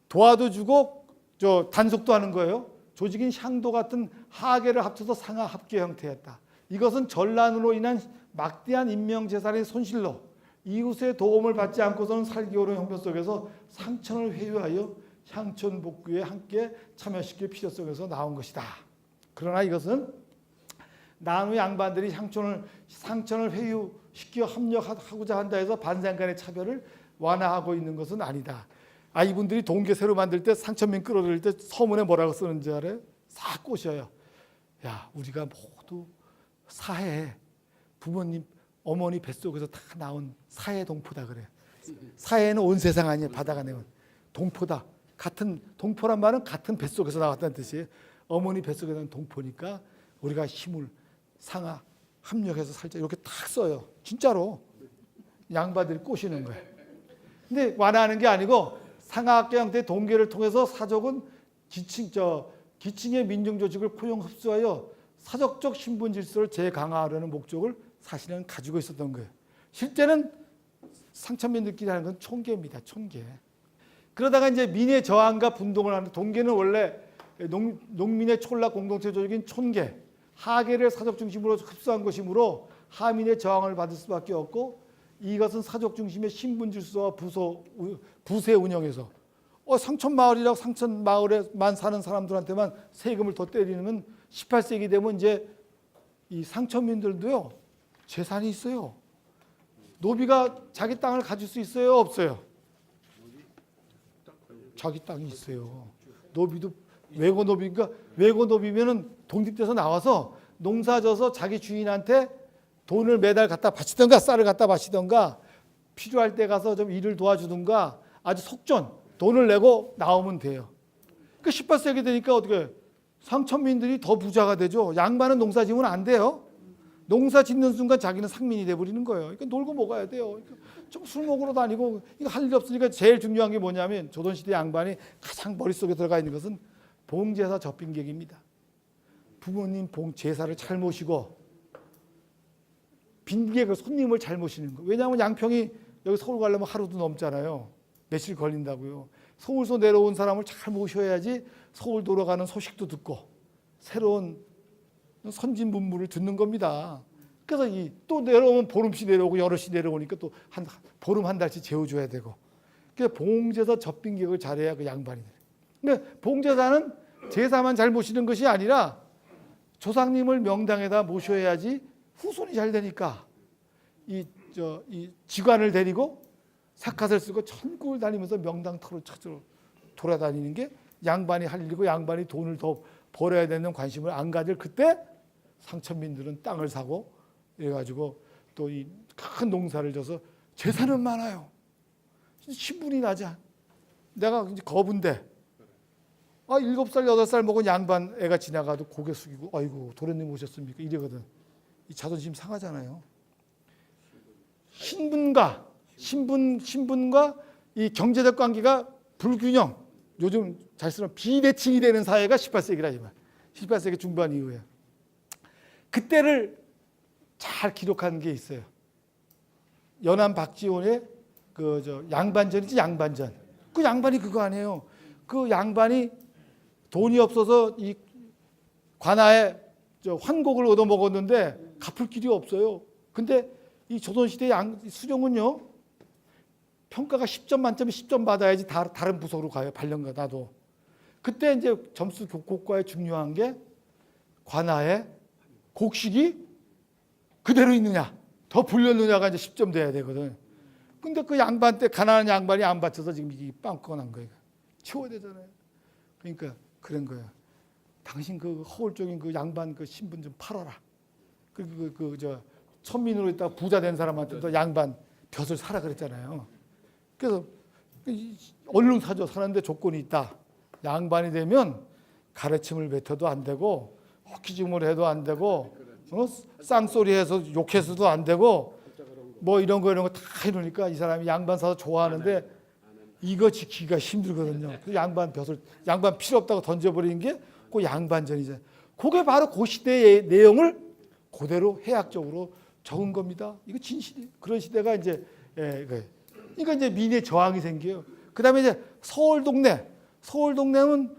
도와도 주고 저 단속도 하는 거예요. 조직인 향도 같은 하계를 합쳐서 상하 합계 형태였다. 이것은 전란으로 인한 막대한 인명재산의 손실로 이웃의 도움을 받지 않고서는 살기 어려운 형편 속에서 상천을 회유하여 향촌 복구에 함께 참여시킬 필요 속에서 나온 것이다. 그러나 이것은 난후 양반들이 상천을 회유시켜 합력하고자 한다 해서 반상 간의 차별을 완화하고 있는 것은 아니다. 이분들이 동계 새로 만들 때 상천민 끌어들일 때 서문에 뭐라고 쓰는지 알아요? 싹 꼬셔요. 야, 우리가 모두 사해 부모님 어머니 뱃속에서 다 나온 사해 동포다 그래. 사해는 온 세상 아니에요. 바다가 내온 동포다. 같은 동포란 말은 같은 뱃속에서 나왔다는 뜻이에요. 어머니 뱃속에 나온 동포니까 우리가 힘을 상하 합력해서 살자 이렇게 딱 써요. 진짜로 양반들이 꼬시는 거예요. 근데 완화하는 게 아니고 상하학계 형태의 동계를 통해서 사족은 기층의 민중 조직을 포용 흡수하여 사적적 신분 질서를 재강화하려는 목적을 사실은 가지고 있었던 거예요. 실제는 상천민들끼리 하는 건 총계입니다. 총계. 그러다가 이제 민의 저항과 분동을 하는 동계는 원래 농민의 촌락 공동체 조직인 촌계, 하계를 사적 중심으로 흡수한 것이므로 하민의 저항을 받을 수밖에 없고 이것은 사적 중심의 신분 질서와 부세 운영에서 상천마을이라고 상천마을에만 사는 사람들한테만 세금을 더 때리면 18세기 되면 이제 이 상천민들도요 재산이 있어요. 노비가 자기 땅을 가질 수 있어요, 없어요? 자기 땅이 있어요. 노비도 외고노비가 외고노비면은 독립돼서 나와서 농사져서 자기 주인한테 돈을 매달 갖다 바치던가 쌀을 갖다 바치던가 필요할 때 가서 좀 일을 도와주든가 아주 속전 돈을 내고 나오면 돼요. 그 18세기 되니까 어떻게 상천민들이 더 부자가 되죠. 양반은 농사 지으면 안 돼요. 농사 짓는 순간 자기는 상민이 돼버리는 거예요. 그러니까 놀고 먹어야 돼요. 좀 술 먹으러 다니고 이거 할 일 없으니까 제일 중요한 게 뭐냐면 조선시대 양반이 가장 머릿속에 들어가 있는 것은 봉제사 접빈객입니다. 부모님 제사를 잘 모시고 빈객을 손님을 잘 모시는 거. 왜냐하면 양평이 여기 서울 가려면 하루도 넘잖아요. 며칠 걸린다고요. 서울서 내려온 사람을 잘 모셔야지 서울 돌아가는 소식도 듣고 새로운 선진 문물을 듣는 겁니다. 그래서 또 내려오면 보름씩 내려오고 여럿이 내려오니까 또 한 보름 한 달씩 재워줘야 되고. 그래서 봉제사 접빈객을 잘해야 그 양반이 돼요. 근데 봉제사는 제사만 잘 모시는 것이 아니라 조상님을 명당에다 모셔야지 후손이 잘 되니까 이 직관을 데리고 삿갓을 쓰고 천국을 다니면서 명당 터를 찾으러 돌아다니는 게 양반이 할 일이고 양반이 돈을 더 벌어야 되는 관심을 안 가질 그때 상천민들은 땅을 사고 이래가지고 또 이 큰 농사를 져서 재산은 많아요. 신분이 나자. 내가 이제 거부인데 7살 8살 먹은 양반 애가 지나가도 고개 숙이고 아이고 도련님 오셨습니까? 이래거든. 이 자존심 상하잖아요. 신분과 이 경제적 관계가 불균형, 요즘 잘 쓰는 비대칭이 되는 사회가 18세기라 이 말. 18세기 중반 이후에 그때를 잘 기록한 게 있어요. 연안 박지원의 양반전이지 양반전. 그 양반이 그거 아니에요. 그 양반이 돈이 없어서 이 관아에 환곡을 얻어 먹었는데 갚을 길이 없어요. 근데 이 조선시대 수령은요 평가가 10점 만점에 10점 받아야지 다른 부서로 가요. 발령가 나도. 그때 이제 점수 교과에 중요한 게 관아의 곡식이 그대로 있느냐 더 불렸느냐가 이제 10점 돼야 되거든. 근데 그 양반 때 가난한 양반이 안 받쳐서 지금 이게 빵꾸가 난 거예요. 치워야 되잖아요. 그러니까 그런 거예요. 당신 그 허울적인 그 양반 그 신분 좀 팔아라. 천민으로 있다가 부자 된 사람한테도 양반 벼슬 사라 그랬잖아요. 그래서 얼른 사죠. 사는데 조건이 있다. 양반이 되면 가르침을 뱉어도 안 되고 헛기짐을 해도 안 되고 쌍소리해서 욕해서도 안 되고 뭐 이런 거 다 해놓으니까 이 사람이 양반 사서 좋아하는데 이거 지키기가 힘들거든요. 그 양반 벼슬 양반 필요 없다고 던져버리는 게 그 양반전이죠. 그게 바로 그 시대의 내용을 그대로 해학적으로 적은 겁니다. 이거 진실이 그런 시대가 이제 그러니까 이제 민의 저항이 생겨요. 그다음에 이제 서울 동네는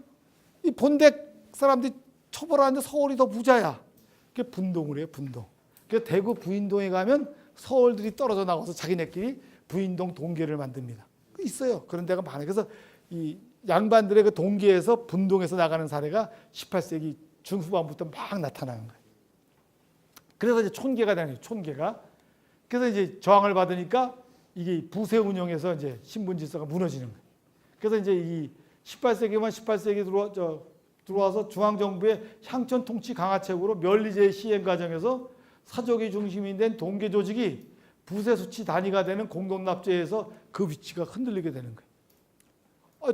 이 본댁 사람들이 처벌하는데 서울이 더 부자야. 그게 분동을 해요, 분동. 그래서 대구 부인동에 가면 서울들이 떨어져 나와서 자기네끼리 부인동 동계를 만듭니다. 있어요. 그런 데가 많아요. 그래서 이 양반들의 그 동계에서 분동에서 나가는 사례가 18세기 중후반부터 막 나타나는 거예요. 그래서 이제 촌계가 되는 촌계가. 그래서 이제 저항을 받으니까 이게 부세 운영에서 이제 신분 질서가 무너지는 거예요. 그래서 이제 이 18세기 들어와서 중앙정부의 향촌 통치 강화책으로 면리제의 시행 과정에서 사족이 중심이 된 동계 조직이 부세 수치 단위가 되는 공동납제에서 그 위치가 흔들리게 되는 거예요.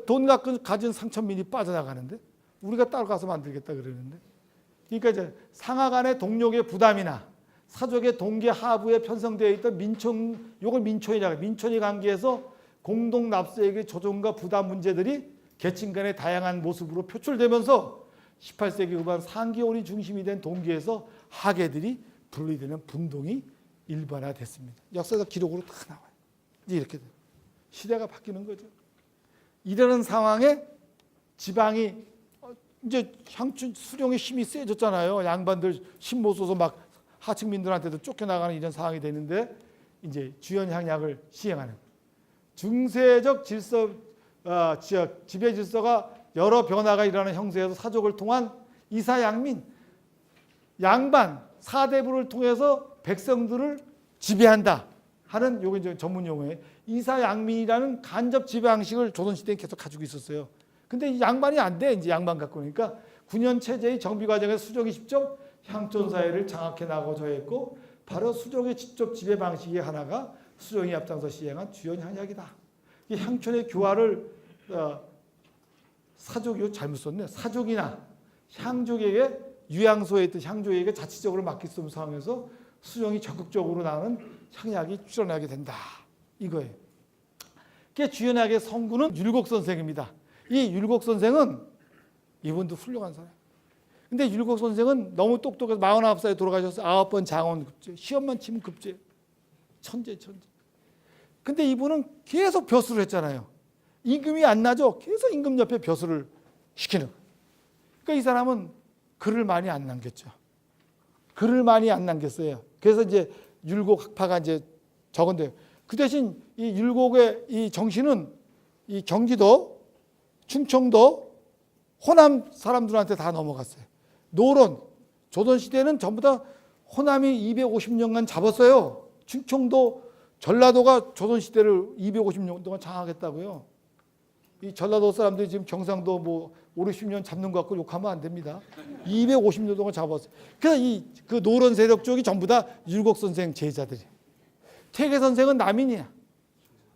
돈 가진 상천민이 빠져나가는데 우리가 따라가서 만들겠다 그러는데, 그러니까 이제 상하 간의 동력의 부담이나 사족의 동계 하부에 편성되어 있던 이걸 민촌이 관계에서 공동 납세액의 조정과 부담 문제들이 계층 간의 다양한 모습으로 표출되면서 18세기 후반 상계원이 중심이 된 동계에서 하계들이 분리되는 분동이 일반화됐습니다. 역사적 기록으로 다 나와요. 이제 이렇게 돼요. 시대가 바뀌는 거죠. 이러는 상황에 지방이 이제 향촌 수령의 힘이 세졌잖아요. 양반들 신모 써서 막 하층민들한테도 쫓겨나가는 이런 상황이 되는데 이제 주연향약을 시행하는 중세적 질서, 지배 질서가 여러 변화가 일어나는 형세에서 사족을 통한 이사양민, 양반, 사대부를 통해서 백성들을 지배한다 하는 요게 이제 전문 용어예요. 이사양민이라는 간접 지배 방식을 조선시대에 계속 가지고 있었어요. 근데 이 양반이 안 돼. 이제 양반 갖고 오니까 9년 체제의 정비 과정에서 수족이 직접 향촌 사회를 장악해 나가고자 했고, 바로 수족의 직접 지배 방식의 하나가 수령이 앞장서 시행한 주연향약이다. 이 향촌의 교화를 사족이 잘못 썼네. 사족이나 향족에게 유양소에 있던 향족에게 자치적으로 맡길 수 없는 상황에서 수령이 적극적으로 나오는 향약이 출현하게 된다. 이거예요. 주연학의 성구는 율곡 선생입니다. 이 율곡 선생은 이분도 훌륭한 사람. 근데 율곡 선생은 너무 똑똑해서 49살에 돌아가셔서 9번 장원 급제, 시험만 치면 급제. 천재. 근데 이분은 계속 벼슬을 했잖아요. 임금이 안 나죠? 계속 임금 옆에 벼슬을 시키는 거예요. 그러니까 이 사람은 글을 많이 안 남겼죠. 글을 많이 안 남겼어요. 그래서 이제 율곡 학파가 이제 적은데요. 그 대신 이 율곡의 이 정신은 이 경기도, 충청도, 호남 사람들한테 다 넘어갔어요. 노론, 조선시대는 전부 다 호남이 250년간 잡았어요. 충청도, 전라도가 조선시대를 250년 동안 장악했다고요. 이 전라도 사람들이 지금 경상도 뭐 5, 60년 잡는 것 같고 욕하면 안 됩니다. 250년 동안 잡았어요. 그래서 그 노론 세력 쪽이 전부 다 율곡 선생 제자들이에요. 퇴계 선생은 남인이야.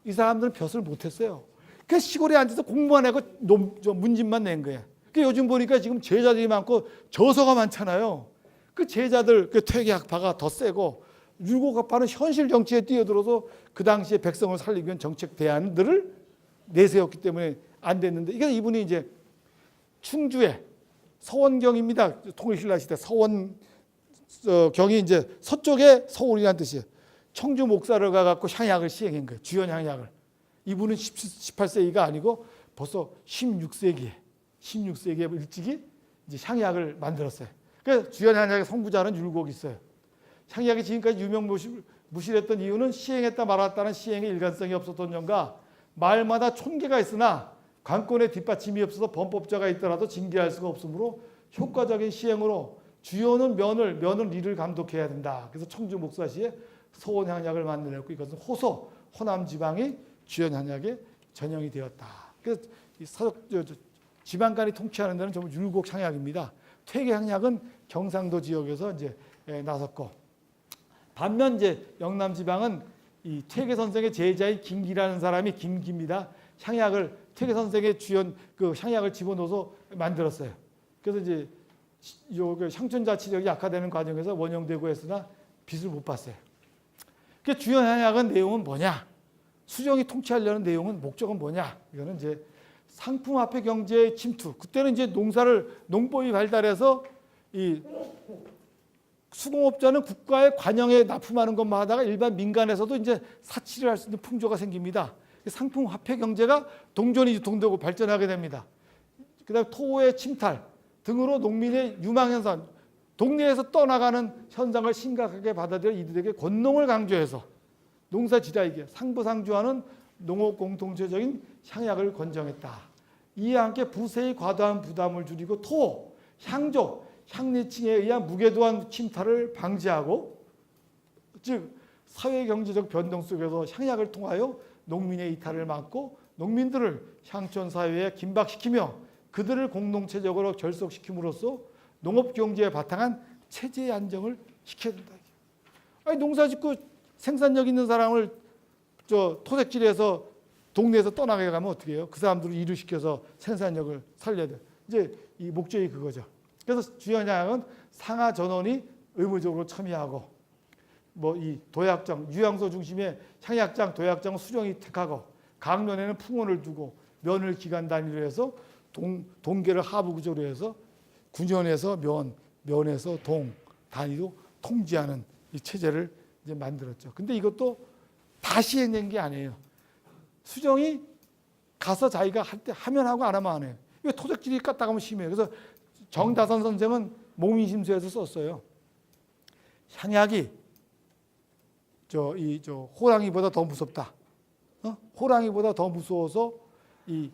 이 사람들은 벼슬을 못했어요. 그 시골에 앉아서 공부만 하고 문집만 낸 거야. 그 요즘 보니까 지금 제자들이 많고 저서가 많잖아요. 그 제자들, 그 퇴계 학파가 더 세고, 율곡 학파는 현실 정치에 뛰어들어서 그 당시에 백성을 살리기 위한 정책 대안들을 내세웠기 때문에 안 됐는데, 이게 이분이 이제 충주의 서원경입니다. 통일신라 시대 서원경이 이제 서쪽에 서울이라는 뜻이에요. 청주 목사를 가갖고 향약을 시행한 거예요. 주연 향약을. 이분은 18세기가 아니고 벌써 16세기에 일찍이 이제 향약을 만들었어요. 그래서 주연 향약의 성부자는 율곡이 있어요. 향약이 지금까지 유명무실했던 이유는 시행했다 말았다는 시행의 일관성이 없었던 점과 마을마다 촌계가 있으나 관권의 뒷받침이 없어서 범법자가 있더라도 징계할 수가 없으므로 효과적인 시행으로 주요는 면을 리를 감독해야 된다. 그래서 청주 목사시에 서원향약을 만들었고, 이것은 호남 지방이 주연향약에 전형이 되었다. 그래서 이 지방간이 통치하는 데는 전부 율곡 향약입니다. 퇴계 향약은 경상도 지역에서 이제 나섰고, 반면 이제 영남 지방은 이 퇴계 선생의 제자인 김기라는 사람이 김기입니다. 퇴계 선생의 주연 그 향약을 집어넣어서 만들었어요. 그래서 이제 향촌 자치력이 약화되는 과정에서 원용되고 했으나 빛을 못 봤어요. 그 주연 향약은 내용은 뭐냐? 수령이 통치하려는 내용은 목적은 뭐냐? 이거는 이제 상품화폐 경제의 침투. 그때는 이제 농법이 발달해서 이 수공업자는 국가의 관영에 납품하는 것만 하다가 일반 민간에서도 이제 사치를 할 수 있는 풍조가 생깁니다. 상품 화폐 경제가 동전이 유통되고 발전하게 됩니다. 그다음에 토의 침탈 등으로 농민의 유망 현상, 동네에서 떠나가는 현상을 심각하게 받아들여 이들에게 권농을 강조해서 농사 지라에게 상부상조하는 농업 공동체적인 향약을 권장했다. 이와 함께 부세의 과도한 부담을 줄이고 토, 향족, 향리층에 의한 무계도한 침탈을 방지하고, 즉 사회 경제적 변동 속에서 향약을 통하여 농민의 이탈을 막고 농민들을 향촌 사회에 긴박시키며 그들을 공동체적으로 결속시킴으로써 농업 경제에 바탕한 체제의 안정을 시켜야 된다. 아니 농사짓고 생산력 있는 사람을 토색질해서 동네에서 떠나게 가면 어떻게 해요? 그 사람들을 일을 시켜서 생산력을 살려야 돼. 이제 이 목적이 그거죠. 그래서 주연 향약은 상하 전원이 의무적으로 참여하고, 뭐 이 도약장, 유향소 중심의 향약장, 도약장 수령이 택하고, 강면에는 풍원을 두고 면을 기간 단위로 해서 동계를 하부 구조로 해서 군현에서 면, 면에서 동 단위로 통지하는 이 체제를 이제 만들었죠. 근데 이것도 다 시행된 게 아니에요. 수정이 가서 자기가 할 때 하면 하고 안 하면 안 해요. 이거 토색질이 깠다 가면 심해요. 그래서 정다선 선생은 목민심서에서 썼어요. 향약이 호랑이보다 더 무섭다. 호랑이보다 더 무서워서 이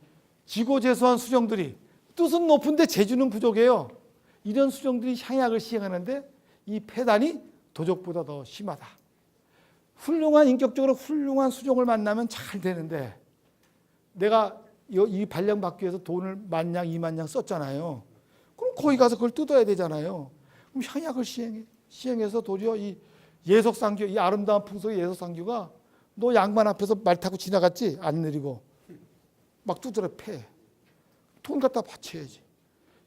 지고재수한 수정들이 뜻은 높은데 재주는 부족해요. 이런 수정들이 향약을 시행하는데 이 폐단이 도적보다 더 심하다. 훌륭한 인격적으로 훌륭한 수종을 만나면 잘 되는데 내가 이 발령 받기 위해서 돈을 10,000냥 20,000냥 썼잖아요. 그럼 거기 가서 그걸 뜯어야 되잖아요. 그럼 향약을 시행해서 도리어 이 예석상규, 이 아름다운 풍속의 예석상규가 너 양반 앞에서 말 타고 지나갔지? 안 내리고 막 두드려 패. 돈 갖다 바쳐야지.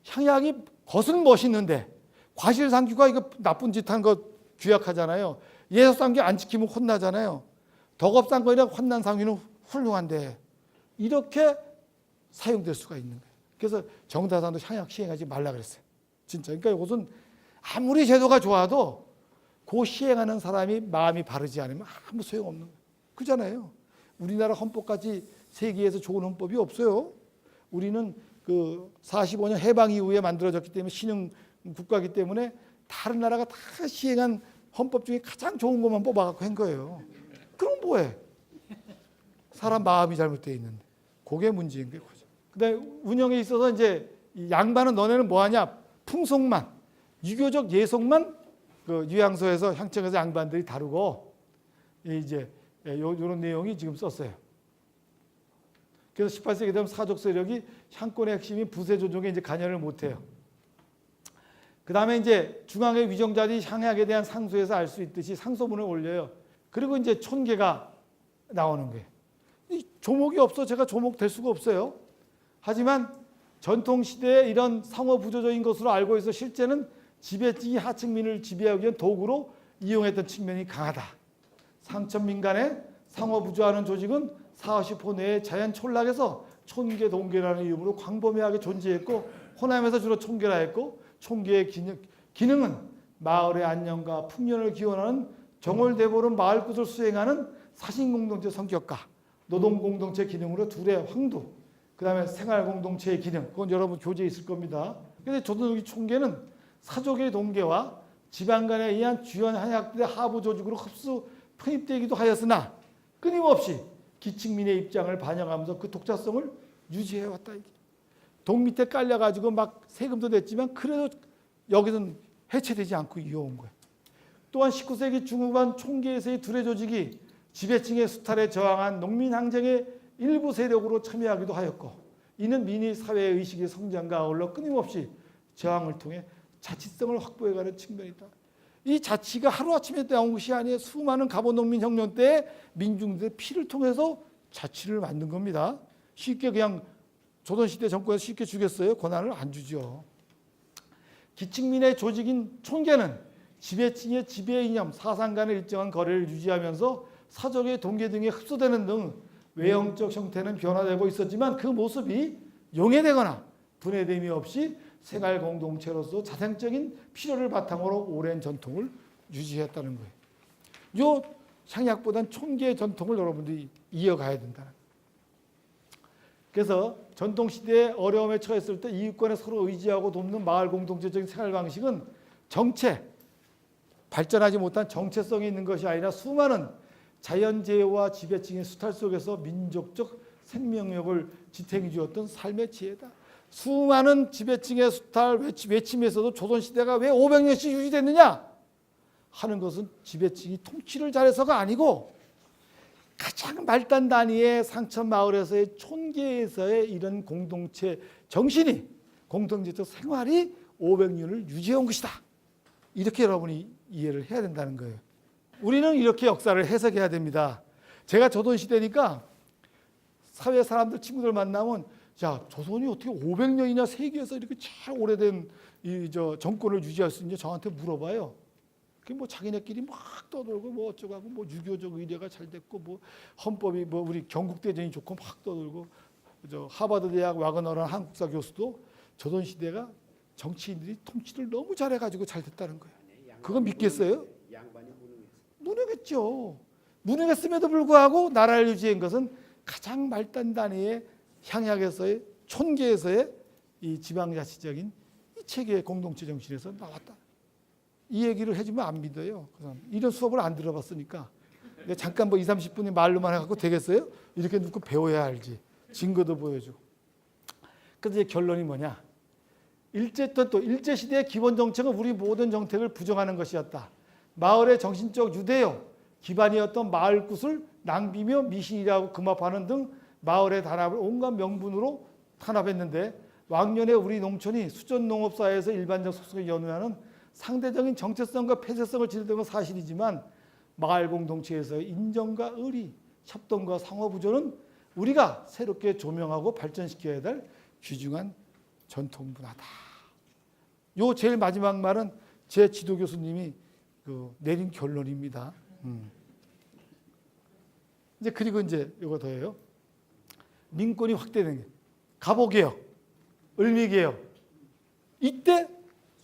향약이 겉은 멋있는데 과실상규가 이거 나쁜 짓 한 거 규약하잖아요. 예석상규 안 지키면 혼나잖아요. 덕업상권이랑 환난상규는 훌륭한데 이렇게 사용될 수가 있는 거예요. 그래서 정다산도 향약 시행하지 말라 그랬어요. 진짜. 그러니까 이것은 아무리 제도가 좋아도 그 시행하는 사람이 마음이 바르지 않으면 아무 소용없는 거예요. 그잖아요. 우리나라 헌법까지 세계에서 좋은 헌법이 없어요. 우리는 그 45년 해방 이후에 만들어졌기 때문에 신흥 국가이기 때문에 다른 나라가 다 시행한 헌법 중에 가장 좋은 것만 뽑아갖고 한 거예요. 그럼 뭐해? 사람 마음이 잘못되어 있는데. 그게 문제인 거예요. 그다음에 운영에 있어서 이제 양반은 너네는 뭐하냐? 풍속만, 유교적 예속만 그 유향소에서 향청에서 양반들이 다루고 이제 이런 내용이 지금 썼어요. 그래서 18세기 되면 사족 세력이 향권의 핵심인 부세 조정에 이제 관여를 못해요. 그 다음에 이제 중앙의 위정자들이 향약에 대한 상소에서 알 수 있듯이 상소문을 올려요. 그리고 이제 촌계가 나오는 거예요. 이 조목이 없어 제가 조목 될 수가 없어요. 하지만 전통시대에 이런 상호부조적인 것으로 알고 있어 실제는 지배층이 하층민을 지배하기 위한 도구로 이용했던 측면이 강하다. 상천민간의 상호부조하는 조직은 40호 내에 자연 촌락에서 촌계 동계라는 이름으로 광범위하게 존재했고 호남에서 주로 촌계라했고 촌계의 기능은 마을의 안녕과 풍년을 기원하는 정월대보름 마을굿을 수행하는 사신공동체 성격과 노동공동체 기능으로 둘의 황두, 그 다음에 생활공동체의 기능, 그건 여러분 교재에 있을 겁니다. 그런데 조선족의 촌계는 사족의 동계와 지방 간에 의한 주연 한약들의 하부 조직으로 흡수 편입되기도 하였으나 끊임없이 기층민의 입장을 반영하면서 그 독자성을 유지해왔다. 동 밑에 깔려가지고 막 세금도 냈지만 그래도 여기는 해체되지 않고 이어온 거예요. 또한 19세기 중후반 촌계에서의 둘의 조직이 지배층의 수탈에 저항한 농민항쟁의 일부 세력으로 참여하기도 하였고 이는 민의 사회의식의 성장과 아울러 끊임없이 저항을 통해 자치성을 확보해가는 측면이 있다. 이 자치가 하루아침에 나온 것이 아니에요. 수많은 갑오농민 혁명 때 민중들의 피를 통해서 자치를 만든 겁니다. 쉽게 그냥 조선시대 정권에서 쉽게 주겠어요? 권한을 안 주죠. 기층민의 조직인 촌계는 지배층의 지배 이념, 사상 간의 일정한 거래를 유지하면서 사족의 동계 등에 흡수되는 등 외형적 형태는 변화되고 있었지만 그 모습이 용해되거나 분해됨이 없이 생활 공동체로서 자생적인 필요를 바탕으로 오랜 전통을 유지했다는 거예요. 요 향약보다는 촌계의 전통을 여러분들이 이어가야 된다. 그래서 전통시대에 어려움에 처했을 때 이웃간에 서로 의지하고 돕는 마을 공동체적인 생활 방식은 발전하지 못한 정체성이 있는 것이 아니라 수많은 자연재해와 지배층의 수탈 속에서 민족적 생명력을 지탱해 주었던 삶의 지혜다. 수많은 지배층의 수탈 외침에서도 조선시대가 왜 500년씩 유지됐느냐 하는 것은 지배층이 통치를 잘해서가 아니고 가장 말단 단위의 상천 마을에서의 촌계에서의 이런 공동체 정신이 공동체적 생활이 500년을 유지해온 것이다. 이렇게 여러분이 이해를 해야 된다는 거예요. 우리는 이렇게 역사를 해석해야 됩니다. 제가 조선시대니까 사회 사람들 친구들 만나면 자 조선이 어떻게 500년이나 세계에서 이렇게 잘 오래된 정권을 유지할 수 있는지 저한테 물어봐요. 그 뭐 자기네끼리 막 떠들고 뭐 어쩌고 하고 뭐 유교적 의례가 잘 됐고 뭐 헌법이 뭐 우리 경국대전이 좋고 막 떠들고 하버드 대학 와그너라는 한국사 교수도 조선시대가 정치인들이 통치를 너무 잘해가지고 잘 됐다는 거예요. 그거 믿겠어요? 양반이 무능했죠. 무능했음에도 불구하고 나라를 유지한 것은 가장 말단 단위의 향약에서의 촌계에서의 이 지방자치적인 이 체계의 공동체 정신에서 나왔다. 이 얘기를 해주면 안 믿어요. 이런 수업을 안 들어봤으니까. 잠깐 뭐 20, 30분의 말로만 해갖고 되겠어요? 이렇게 놓고 배워야 알지. 증거도 보여주고. 그래서 이제 결론이 뭐냐. 일제시대의 기본 정책은 우리 모든 정책을 부정하는 것이었다. 마을의 정신적 유대요 기반이었던 마을굿을 낭비며 미신이라고 금합하는 등 마을의 단합을 온갖 명분으로 탄압했는데 왕년에 우리 농촌이 수전농업사회에서 일반적 속성에 연우하는 상대적인 정체성과 폐쇄성을 지녔던 건 사실이지만 마을 공동체에서의 인정과 의리, 협동과 상호부조는 우리가 새롭게 조명하고 발전시켜야 될 귀중한 전통 문화다. 요 제일 마지막 말은 제 지도 교수님이 내린 결론입니다. 이제 그리고 이제 이거 더해요. 민권이 확대된 게 갑오개혁, 을미개혁. 이때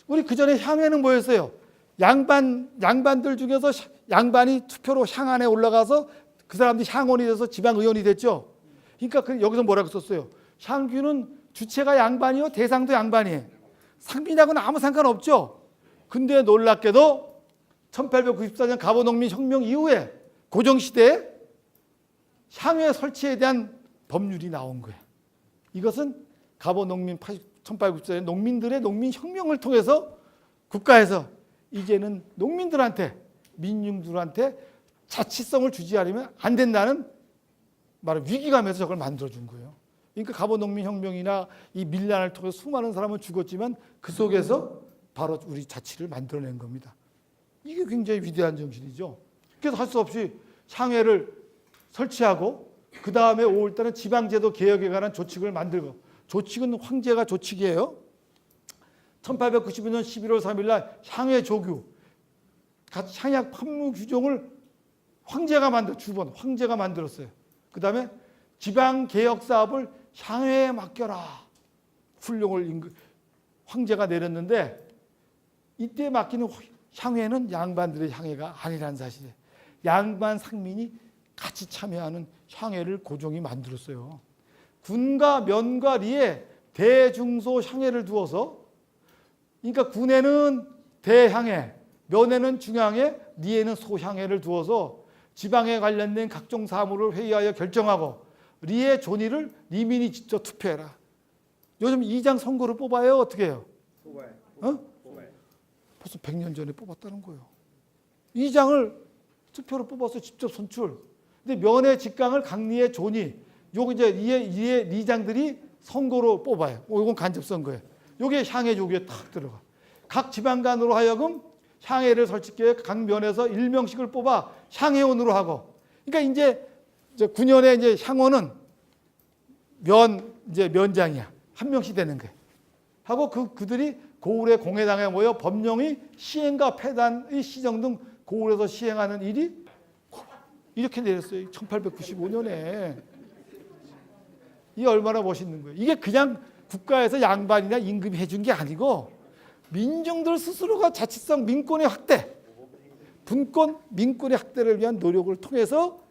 우리 그 전에 향회는 뭐였어요? 양반들 중에서 양반이 투표로 향안에 올라가서 그 사람들이 향원이 돼서 지방의원이 됐죠. 그러니까 여기서 뭐라고 썼어요? 향규는 주체가 양반이요, 대상도 양반이에요. 상민하고는 아무 상관없죠. 근데 놀랍게도 1894년 갑오농민혁명 이후에 고종시대에 향회 설치에 대한 법률이 나온 거예요. 이것은 갑오농민 1894년 농민들의 농민혁명을 통해서 국가에서 이제는 농민들한테 민중들한테 자치성을 주지하려면 안 된다는 말을 위기감에서 저걸 만들어준 거예요. 그러니까 갑오농민혁명이나 이 밀란을 통해서 수많은 사람은 죽었지만 그 속에서 바로 우리 자치를 만들어낸 겁니다. 이게 굉장히 위대한 정신이죠. 그래서 할 수 없이 향회를 설치하고 그 다음에 5월달에 지방제도 개혁에 관한 조칙을 만들고 조칙은 황제가 조칙이에요. 1895년 11월 3일 날 향회 조규, 향약 판무 규정을 황제가 만들었어요. 그 다음에 지방 개혁 사업을 향회에 맡겨라. 훈령을 황제가 내렸는데 이때 맡기는 향회는 양반들의 향회가 아니라는 사실이에요. 양반 상민이 같이 참여하는 향회를 고종이 만들었어요. 군과 면과 리에 대중소 향회를 두어서 그러니까 군에는 대향회, 면에는 중향회, 리에는 소향회를 두어서 지방에 관련된 각종 사무를 회의하여 결정하고 리의 존의를 리민이 직접 투표해라. 요즘 2장 선거를 뽑아요? 어떻게 해요? 뽑아요. 벌써 100년 전에 뽑았다는 거예요. 2장을 투표로 뽑아서 직접 선출. 근데 면의 직강을 강리의 존의. 요거 이제 리의 리장들이 선거로 뽑아요. 이건 간접 선거예요. 요게 향회 조기에 탁 들어가. 각 지방간으로 하여금 향회를 설치기에 각 면에서 1명씩을 뽑아 향회원으로 하고. 그러니까 이제 9년에 이제 향원은 면장이야. 한 명씩 되는 거예요. 하고 그들이 고을의 공회당에 모여 법령의 시행과 폐단의 시정 등 고을에서 시행하는 일이 이렇게 내렸어요. 1895년에. 이게 얼마나 멋있는 거예요. 이게 그냥 국가에서 양반이나 임금이 해준 게 아니고 민중들 스스로가 자치성 민권의 확대, 분권, 민권의 확대를 위한 노력을 통해서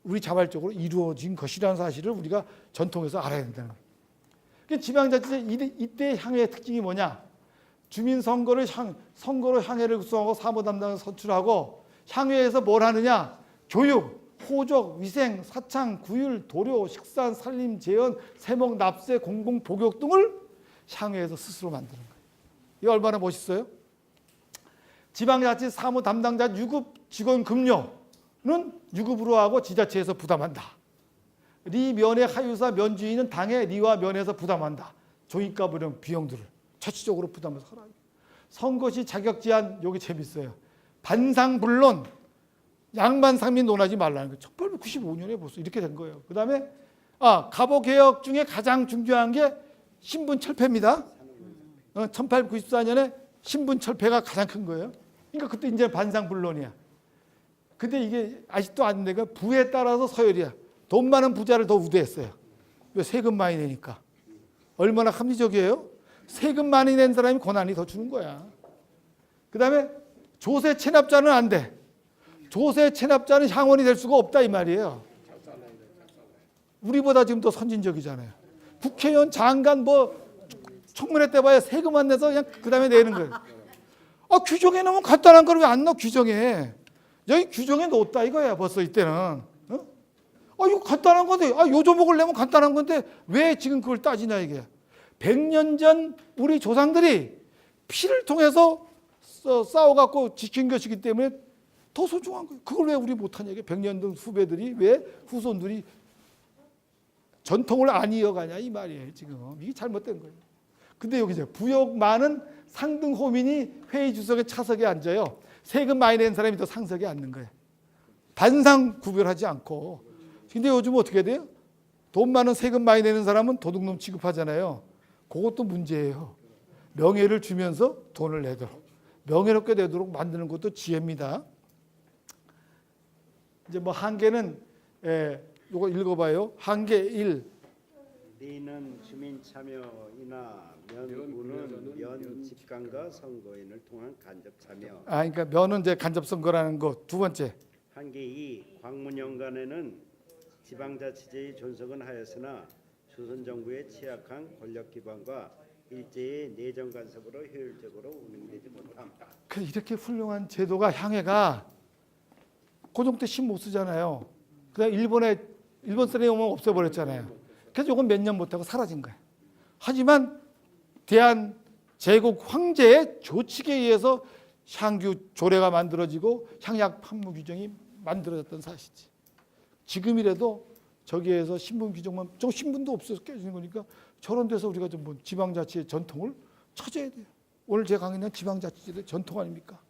우리 자발적으로 이루어진 것이라는 사실을 우리가 전통에서 알아야 된다는 거예요. 그러니까 지방자치제 이때 향후의 특징이 뭐냐? 주민선거로 향해를 구성하고 사무 담당을 선출하고 향후에서 뭘 하느냐? 교육, 호적, 위생, 사창, 구율, 도료, 식산, 살림, 재원, 세목, 납세, 공공, 복역 등을 향후에서 스스로 만드는 거예요. 이거 얼마나 멋있어요? 지방자치 사무 담당자 유급 직원 급료는 유급으로 하고 지자체에서 부담한다. 리 면회 하유사 면주인은 당해 리와 면에서 부담한다. 종이값 이런 비용들을 자체적으로 부담해서 하라. 선거시 자격 제한, 여기 재밌어요. 반상불론, 양반 상민 논하지 말라는 거예요. 1895년에 벌써 이렇게 된 거예요. 그 다음에 갑오개혁 중에 가장 중요한 게 신분철폐입니다. 1894년에 신분철폐가 가장 큰 거예요. 그러니까 그때 이제 반상불론이야. 근데 이게 아직도 안 되니까 부에 따라서 서열이야. 돈 많은 부자를 더 우대했어요. 왜? 세금 많이 내니까. 얼마나 합리적이에요? 세금 많이 낸 사람이 권한이 더 주는 거야. 그 다음에 조세 체납자는 안 돼. 조세 체납자는 향원이 될 수가 없다 이 말이에요. 우리보다 지금 더 선진적이잖아요. 국회의원, 장관 청문회 때 봐야 세금 안 내서 그냥 그 다음에 내는 거예요. 규정에 넣으면 간단한 걸 왜 안 넣어? 규정에. 여기 규정에 넣었다 이거야 벌써 이때는. 이거 간단한 건데, 요조목을 내면 간단한 건데 왜 지금 그걸 따지냐 이게. 100년 전 우리 조상들이 피를 통해서 싸워갖고 지킨 것이기 때문에 더 소중한 거예요. 그걸 왜 우리 못하냐 이게. 100년 전 후배들이 왜 후손들이 전통을 안 이어가냐 이 말이에요 지금. 이게 잘못된 거예요. 근데 여기 이제 부역 많은 상등 호민이 회의 주석에 차석에 앉아요. 세금 많이 낸 사람이 더 상석에 앉는 거예요. 반상 구별하지 않고. 근데 요즘 어떻게 돼요? 돈 많은 세금 많이 내는 사람은 도둑놈 취급하잖아요. 그것도 문제예요. 명예를 주면서 돈을 내도록, 명예롭게 내도록 만드는 것도 지혜입니다. 이제 한계는 이거 읽어봐요. 한계 1. 리는 주민 참여이나 면부는 면 집간과 선거인을 통한 간접 참여. 그러니까 면은 이제 간접 선거라는 거. 두 번째. 한계 2. 광문연간에는 지방자치제의 존속은 하였으나 조선 정부의 취약한 권력 기반과 일제의 내정 간섭으로 효율적으로 운영되지 못함. 이렇게 훌륭한 제도가 향해가 고종 때 신 못 쓰잖아요. 그다음 일본 사람이 오면 없애버렸잖아요. 그래서 이건 몇 년 못하고 사라진 거예요. 하지만 대한 제국 황제의 조칙에 의해서 향규 조례가 만들어지고 향약 판무 규정이 만들어졌던 사실이지. 지금이라도 저기에서 신분 규정만, 저 신분도 없어서 깨지는 거니까 저런 데서 우리가 좀 지방자치의 전통을 찾아야 돼요. 오늘 제 강의는 지방자치의 전통 아닙니까?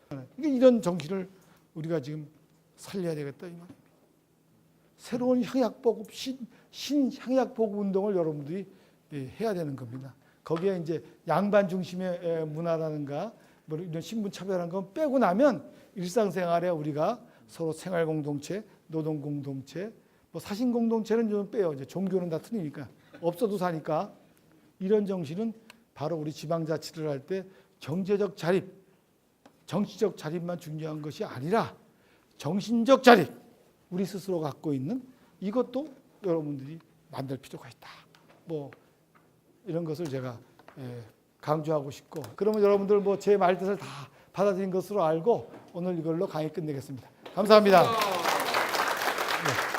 그러니까 이런 정신을 우리가 지금 살려야 되겠다 이 말입니다. 새로운 향약보급, 신향약보급 운동을 여러분들이 해야 되는 겁니다. 거기에 이제 양반 중심의 문화라든가 이런 신분 차별한 건 빼고 나면 일상생활에 우리가 서로 생활 공동체, 노동 공동체, 사신 공동체는 좀 빼요. 이제 종교는 다 틀리니까 없어도 사니까. 이런 정신은 바로 우리 지방자치를 할 때 경제적 자립, 정치적 자립만 중요한 것이 아니라 정신적 자립, 우리 스스로 갖고 있는 이것도 여러분들이 만들 필요가 있다. 이런 것을 제가 강조하고 싶고, 그러면 여러분들 제 말뜻을 다 받아들인 것으로 알고 오늘 이걸로 강의 끝내겠습니다. 감사합니다. 네.